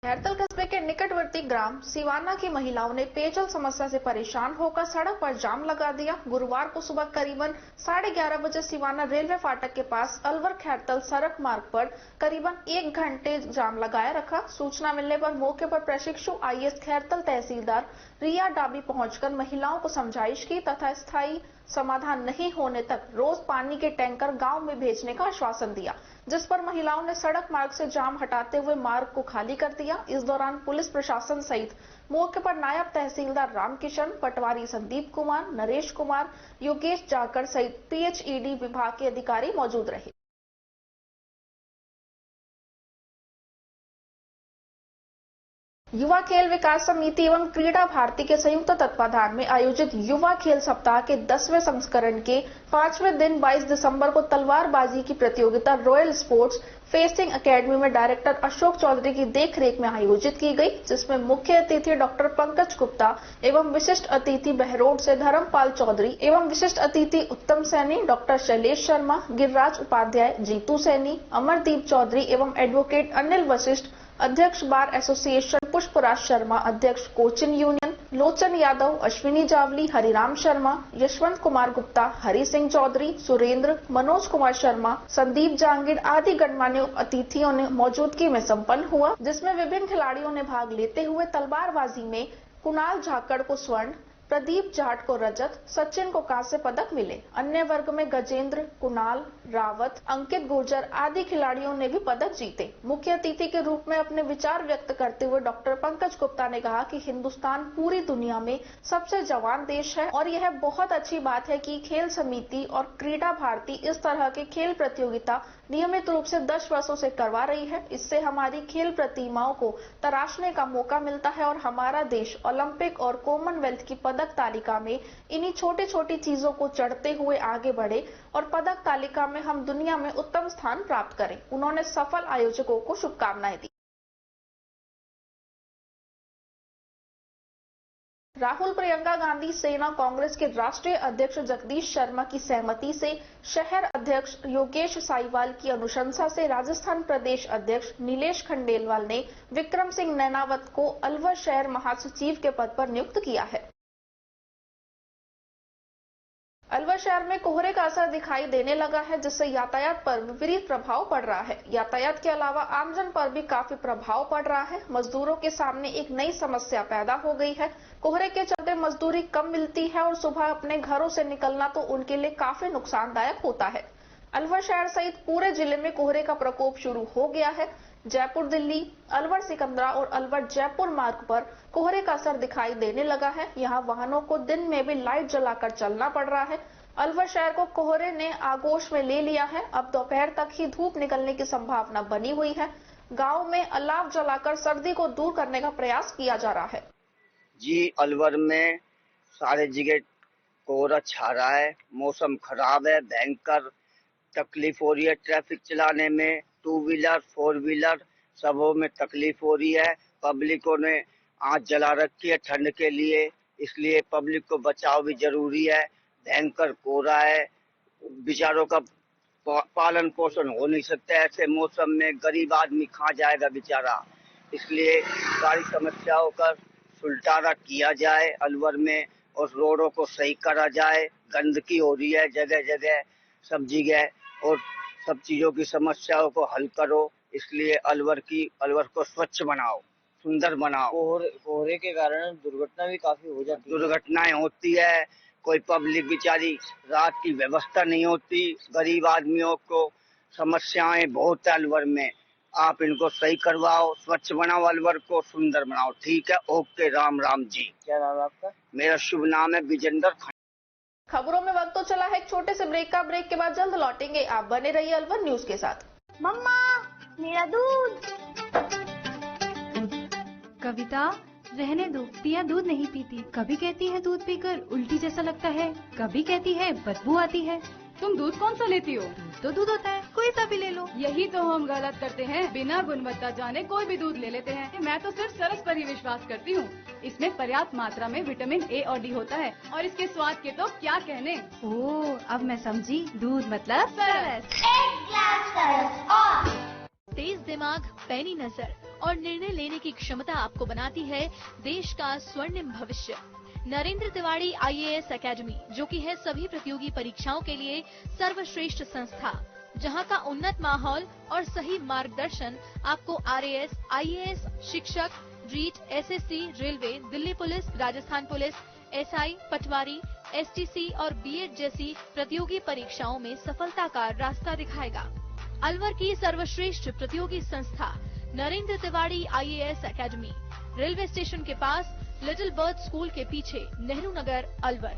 खैरतल कस्बे के निकटवर्ती ग्राम सिवाना की महिलाओं ने पेयजल समस्या से परेशान होकर सड़क पर जाम लगा दिया। गुरुवार को सुबह करीबन 11:30 बजे सिवाना रेलवे फाटक के पास अलवर खैरतल सड़क मार्ग पर करीबन 1 घंटे जाम लगाए रखा। सूचना मिलने पर मौके पर प्रशिक्षु आईएएस खैरतल तहसीलदार रिया डाबी पहुंचकर महिलाओं को समझाइश की तथा स्थायी समाधान नहीं होने तक रोज पानी के टैंकर गांव में भेजने का आश्वासन दिया, जिस पर महिलाओं ने सड़क मार्ग से जाम हटाते हुए मार्ग को खाली कर दिया। इस दौरान पुलिस प्रशासन सहित मौके पर नायब तहसीलदार रामकिशन, पटवारी संदीप कुमार, नरेश कुमार, योगेश जाकर सहित पीएचईडी विभाग के अधिकारी मौजूद रहे। युवा खेल विकास समिति एवं क्रीडा भारती के संयुक्त तत्वाधान में आयोजित युवा खेल सप्ताह के 10वें संस्करण के 5वें दिन 22 दिसंबर को तलवारबाजी की प्रतियोगिता रॉयल स्पोर्ट्स फेसिंग एकेडमी में डायरेक्टर अशोक चौधरी की देखरेख में आयोजित की गई, जिसमें मुख्य अतिथि डॉक्टर पंकज गुप्ता एवं विशिष्ट अतिथि बहरोड से धर्मपाल चौधरी एवं विशिष्ट अतिथि उत्तम सैनी, डॉक्टर शैलेश शर्मा, गिरिराज उपाध्याय, जीतू सैनी, अमरदीप चौधरी एवं एडवोकेट अनिल वशिष्ठ, अध्यक्ष बार एसोसिएशन पुष्पराज शर्मा, अध्यक्ष कोचिन यूनियन लोचन यादव, अश्विनी जावली, हरिराम शर्मा, यशवंत कुमार गुप्ता, हरि सिंह चौधरी, सुरेंद्र, मनोज कुमार शर्मा, संदीप जांगीर आदि गणमान्य अतिथियों ने मौजूदगी में संपन्न हुआ, जिसमें विभिन्न खिलाड़ियों ने भाग लेते हुए तलवारबाजी में कुणाल झाकड़ को स्वर्ण, प्रदीप जाट को रजत, सचिन को कांस्य पदक मिले। अन्य वर्ग में गजेंद्र, कुणाल, रावत, अंकित गुर्जर आदि खिलाड़ियों ने भी पदक जीते। मुख्य अतिथि के रूप में अपने विचार व्यक्त करते हुए डॉक्टर पंकज गुप्ता ने कहा कि हिंदुस्तान पूरी दुनिया में सबसे जवान देश है और यह बहुत अच्छी बात है कि खेल समिति और क्रीडा भारती इस तरह के खेल प्रतियोगिता नियमित रूप से 10 वर्षों से करवा रही है। इससे हमारी खेल प्रतिमाओं को तराशने का मौका मिलता है और हमारा देश ओलंपिक और कॉमनवेल्थ की पदक तालिका में इन्हीं छोटी छोटी चीजों को चढ़ते हुए आगे बढ़े और पदक तालिका में हम दुनिया में उत्तम स्थान प्राप्त करें। उन्होंने सफल आयोजकों को शुभकामनाएं दी। राहुल प्रियंका गांधी सेना कांग्रेस के राष्ट्रीय अध्यक्ष जगदीश शर्मा की सहमति से शहर अध्यक्ष योगेश साईवाल की अनुशंसा से राजस्थान प्रदेश अध्यक्ष नीलेश खंडेलवाल ने विक्रम सिंह नैनावत को अलवर शहर महासचिव के पद पर नियुक्त किया है। अलवर शहर में कोहरे का असर दिखाई देने लगा है, जिससे यातायात पर विपरीत प्रभाव पड़ रहा है। यातायात के अलावा आमजन पर भी काफी प्रभाव पड़ रहा है। मजदूरों के सामने एक नई समस्या पैदा हो गई है। कोहरे के चलते मजदूरी कम मिलती है और सुबह अपने घरों से निकलना तो उनके लिए काफी नुकसानदायक होता है। अलवर शहर सहित पूरे जिले में कोहरे का प्रकोप शुरू हो गया है। जयपुर दिल्ली, अलवर सिकंदरा और अलवर जयपुर मार्ग पर कोहरे का असर दिखाई देने लगा है। यहाँ वाहनों को दिन में भी लाइट जलाकर चलना पड़ रहा है। अलवर शहर को कोहरे ने आगोश में ले लिया है। अब दोपहर तक ही धूप निकलने की संभावना बनी हुई है। गांव में अलाव जलाकर सर्दी को दूर करने का प्रयास किया जा रहा है। जी, अलवर में सारे जगह कोहरा छा रहा है, मौसम खराब है, भयंकर तकलीफ हो रही है ट्रैफिक चलाने में। 2 व्हीलर 4 व्हीलर सबों में तकलीफ हो रही है। पब्लिकों ने आँच जला रखी है ठंड के लिए, इसलिए पब्लिक को बचाव भी जरूरी है। भयंकर कोहरा है, बेचारों का पालन पोषण हो नहीं सकता ऐसे मौसम में। गरीब आदमी कहाँ जाएगा बेचारा, इसलिए सारी समस्याओं का सुलटारा किया जाए अलवर में और रोडों को सही करा जाए। गंदगी हो रही है जगह जगह, सब जगह, और सब चीजों की समस्याओं को हल करो। इसलिए अलवर को स्वच्छ बनाओ, सुंदर बनाओ। कोहरे के कारण दुर्घटना भी काफी हो जाती है। दुर्घटनाएं होती है, कोई पब्लिक बेचारी रात की व्यवस्था नहीं होती। गरीब आदमियों को समस्याएं बहुत है अलवर में, आप इनको सही करवाओ, स्वच्छ बनाओ, अलवर को सुंदर बनाओ। ठीक है, ओके, राम राम जी। क्या नाम है आपका? मेरा शुभ नाम है विजेंद्र। खबरों में वक्त तो चला है एक छोटे से ब्रेक का। ब्रेक के बाद जल्द लौटेंगे, आप बने रहिए अलवर न्यूज के साथ। मम्मा, मेरा दूध। कविता, रहने दो, पिया दूध नहीं पीती। कभी कहती है दूध पीकर उल्टी जैसा लगता है, कभी कहती है बदबू आती है। तुम दूध कौन सा लेती हो? तो दूध होता है, कोई सा भी ले लो। यही तो हम गलत करते हैं, बिना गुणवत्ता जाने कोई भी दूध ले लेते हैं। मैं तो सिर्फ सरस पर ही विश्वास करती हूँ। इसमें पर्याप्त मात्रा में विटामिन ए और डी होता है और इसके स्वाद के तो क्या कहने। ओह, अब मैं समझी, दूध मतलब सरस। एक ग्लास सरस और तेज दिमाग, पैनी नजर और निर्णय लेने की क्षमता आपको बनाती है देश का स्वर्णिम भविष्य। नरेंद्र तिवारी IAS एकेडमी, जो कि है सभी प्रतियोगी परीक्षाओं के लिए सर्वश्रेष्ठ संस्था, जहां का उन्नत माहौल और सही मार्गदर्शन आपको RAS, IAS, शिक्षक, REET, SSC, railway, Delhi police, Rajasthan police, SI, patwari, STC और BEd जैसी प्रतियोगी परीक्षाओं में सफलता का रास्ता दिखाएगा। अलवर की सर्वश्रेष्ठ प्रतियोगी संस्था Narendra Tiwari IAS academy, railway station के पास, लिटिल बर्ड स्कूल के पीछे, नेहरू नगर, अलवर।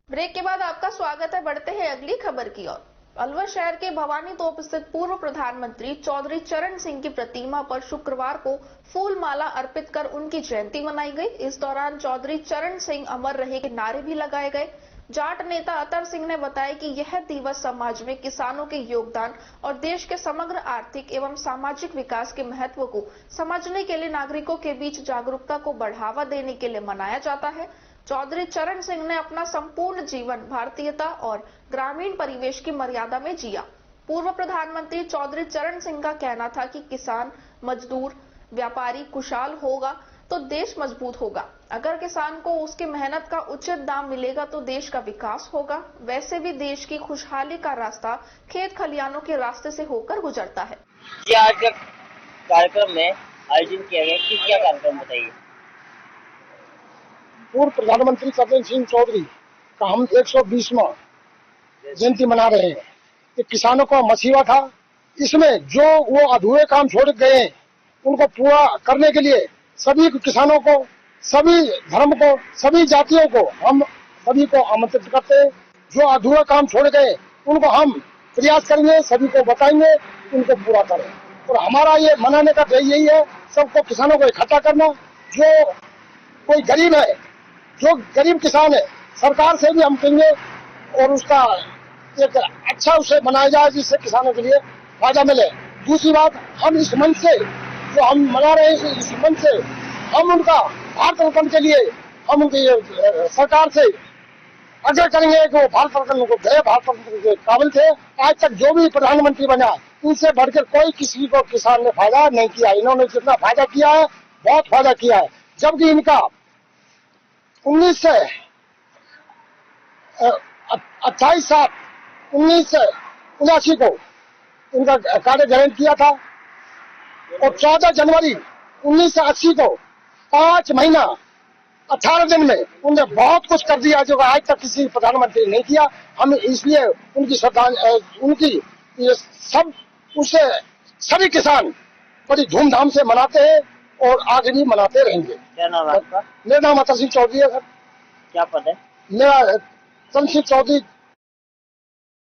ब्रेक के बाद आपका स्वागत है। बढ़ते हैं अगली खबर की ओर। अलवर शहर के भवानी तोप स्थित पूर्व प्रधानमंत्री चौधरी चरण सिंह की प्रतिमा पर शुक्रवार को फूल माला अर्पित कर उनकी जयंती मनाई गई। इस दौरान चौधरी चरण सिंह अमर रहे के नारे भी लगाए गए। जाट नेता अतर सिंह ने बताया कि यह दिवस समाज में किसानों के योगदान और देश के समग्र आर्थिक एवं सामाजिक विकास के महत्व को समझने के लिए नागरिकों के बीच जागरूकता को बढ़ावा देने के लिए मनाया जाता है। चौधरी चरण सिंह ने अपना संपूर्ण जीवन भारतीयता और ग्रामीण परिवेश की मर्यादा में जिया। पूर्व प्रधानमंत्री चौधरी चरण सिंह का कहना था कि किसान, मजदूर, व्यापारी खुशहाल होगा तो देश मजबूत होगा। अगर किसान को उसकी मेहनत का उचित दाम मिलेगा तो देश का विकास होगा। वैसे भी देश की खुशहाली का रास्ता खेत खलियानों के रास्ते से होकर गुजरता है। ये आज का कार्यक्रम में आयोजन किया गया, किस क्या कार्यक्रम बताइए? पूर्व प्रधानमंत्री चरण सिंह चौधरी का हम 120वां जयंती मना रहे हैं। ये किसानों का मसीहा था। इसमें जो वो अधूरे काम छोड़ गए उनको पूरा करने के लिए सभी किसानों को, सभी धर्म को, सभी जातियों को हम सभी को आमंत्रित करते हैं। जो अधूरा काम छोड़ गए उनको हम प्रयास करेंगे, सभी को बताएंगे, उनको पूरा करें। और हमारा ये मनाने का ध्येय यही है, सबको किसानों को इकट्ठा करना। जो कोई गरीब है, जो गरीब किसान है, सरकार से भी हम कहेंगे और उसका एक अच्छा उसे बनाया जाए जिससे किसानों के लिए फायदा मिले। दूसरी बात, हम इस मंच से जो हम मना रहे हैं, इस मंच से हम उनका भारत रत्न के लिए हम उनकी सरकार से आग्रह करेंगे कि वो भारत रत्न को गए, भारत रत्न के काबिल थे। आज तक जो भी प्रधानमंत्री बना उनसे बढ़कर कोई किसी को किसान ने फायदा नहीं किया। इन्होंने जितना फायदा किया है, बहुत फायदा किया है। जबकि इनका 28/7/1979 को इनका कार्य ग्रहण किया था और 14 जनवरी 1980 को 5 महीना 18 दिन में उन्होंने बहुत कुछ कर दिया जो आज तक किसी प्रधानमंत्री ने नहीं किया। हम इसलिए उनकी उनकी सब उससे सभी किसान बड़ी धूमधाम से मनाते हैं और आगे भी मनाते रहेंगे। क्या नाम है आपका? मेरा नाम अतर सिंह चौधरी है सर। क्या पद है? मेरा चरण सिंह चौधरी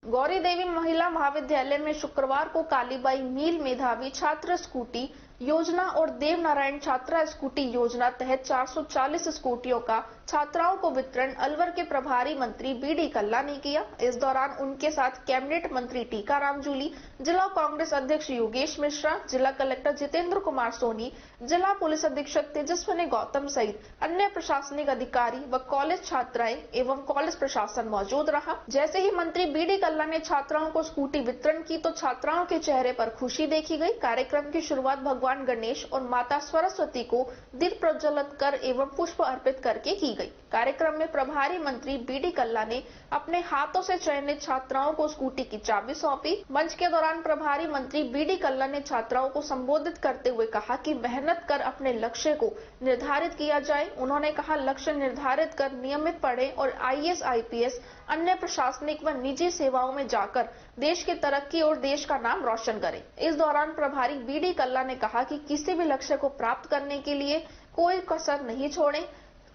गौरी देवी महिला महाविद्यालय में शुक्रवार को कालीबाई मील मेधावी छात्र स्कूटी योजना और देव नारायण छात्रा स्कूटी योजना तहत 440 स्कूटियों का छात्राओं को वितरण अलवर के प्रभारी मंत्री बीडी कल्ला ने किया। इस दौरान उनके साथ कैबिनेट मंत्री टीकाराम जूली, जिला कांग्रेस अध्यक्ष योगेश मिश्रा, जिला कलेक्टर जितेंद्र कुमार सोनी, जिला पुलिस अधीक्षक तेजस्विनी गौतम सहित अन्य प्रशासनिक अधिकारी व कॉलेज छात्राएं एवं कॉलेज प्रशासन मौजूद रहा। जैसे ही मंत्री बीडी कल्ला ने छात्राओं को स्कूटी वितरण की तो छात्राओं के चेहरे पर खुशी देखी गई। कार्यक्रम की शुरुआत भगवान गणेश और माता सरस्वती को दीप प्रज्वलित कर एवं पुष्प अर्पित करके की गई। कार्यक्रम में प्रभारी मंत्री बीडी कल्ला ने अपने हाथों से चयनित छात्राओं को स्कूटी की चाबी सौंपी। मंच के दौरान प्रभारी मंत्री बीडी कल्ला ने छात्राओं को संबोधित करते हुए कहा कि मेहनत कर अपने लक्ष्य को निर्धारित किया जाए। उन्होंने कहा लक्ष्य निर्धारित कर नियमित पढ़े और IAS, IPS अन्य प्रशासनिक व निजी सेवाओं में जाकर देश की तरक्की और देश का नाम रोशन करें। इस दौरान प्रभारी बीडी कल्ला ने कहा कि किसी भी लक्ष्य को प्राप्त करने के लिए कोई कसर नहीं छोड़ें।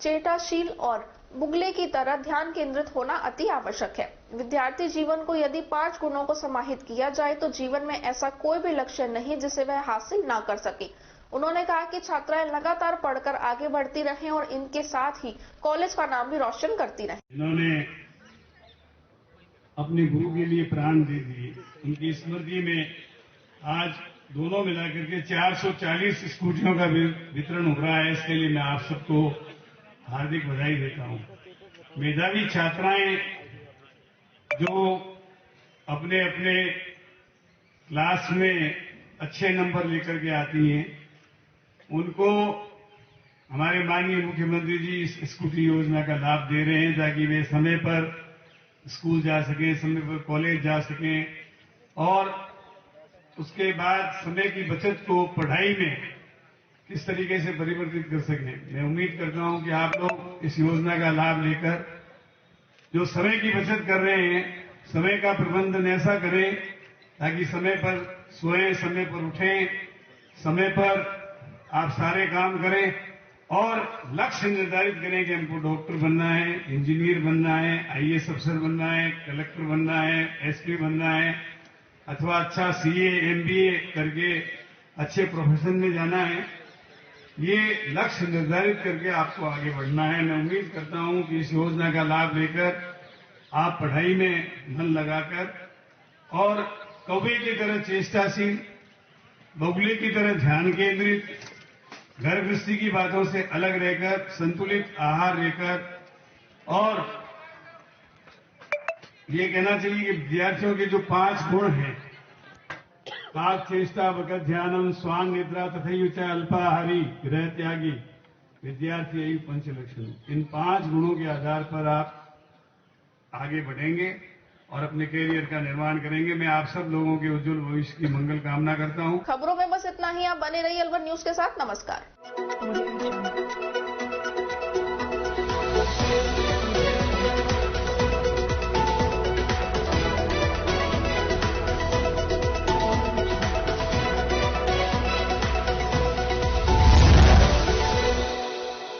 चेताशील और बुगले की तरह ध्यान केंद्रित होना अति आवश्यक है। विद्यार्थी जीवन को यदि 5 गुणों को समाहित किया जाए तो जीवन में ऐसा कोई भी लक्ष्य नहीं जिसे वह हासिल ना कर सके। उन्होंने कहा कि छात्राएं लगातार पढ़कर आगे बढ़ती रहें और इनके साथ ही कॉलेज का नाम भी रोशन करती रहें। इन्होंने अपने गुरु के लिए प्राण दे दिए। उनकी स्मृति में आज दोनों मिलाकर के 440 स्कूटियों का वितरण हो रहा है। इसके लिए मैं आप सबको हार्दिक बधाई देता हूं। मेधावी छात्राएं जो अपने अपने क्लास में अच्छे नंबर लेकर के आती हैं, उनको हमारे माननीय मुख्यमंत्री जी इस स्कूटी योजना का लाभ दे रहे हैं ताकि वे समय पर स्कूल जा सकें, समय पर कॉलेज जा सकें और उसके बाद समय की बचत को पढ़ाई में किस तरीके से परिवर्तित कर सकें। मैं उम्मीद करता हूं कि आप लोग इस योजना का लाभ लेकर जो समय की बचत कर रहे हैं, समय का प्रबंधन ऐसा करें ताकि समय पर सोएं, समय पर उठें, समय पर आप सारे काम करें और लक्ष्य निर्धारित करें कि हमको डॉक्टर बनना है, इंजीनियर बनना है, IAS अफसर बनना है, कलेक्टर बनना है, SP बनना है अथवा अच्छा CA, MBA करके अच्छे प्रोफेशन में जाना है। ये लक्ष्य निर्धारित करके आपको आगे बढ़ना है। मैं उम्मीद करता हूं कि इस योजना का लाभ लेकर आप पढ़ाई में मन लगाकर और कौवे की तरह चेष्टाशील, बगुले की तरह ध्यान केंद्रित, घर गृहस्थी की बातों से अलग रहकर संतुलित आहार लेकर और ये कहना चाहिए कि विद्यार्थियों के जो 5 गुण हैं, पाक चेष्टा भगत ध्यानम स्वांग निद्रा तथैयुच अल्पाहारी गृह त्यागी विद्यार्थी यही पंच लक्षण। इन 5 गुणों के आधार पर आप आगे बढ़ेंगे और अपने कैरियर का निर्माण करेंगे। मैं आप सब लोगों के उज्जवल भविष्य की मंगल कामना करता हूं। खबरों में बस इतना ही। आप बने रहिए अलवर न्यूज के साथ। नमस्कार।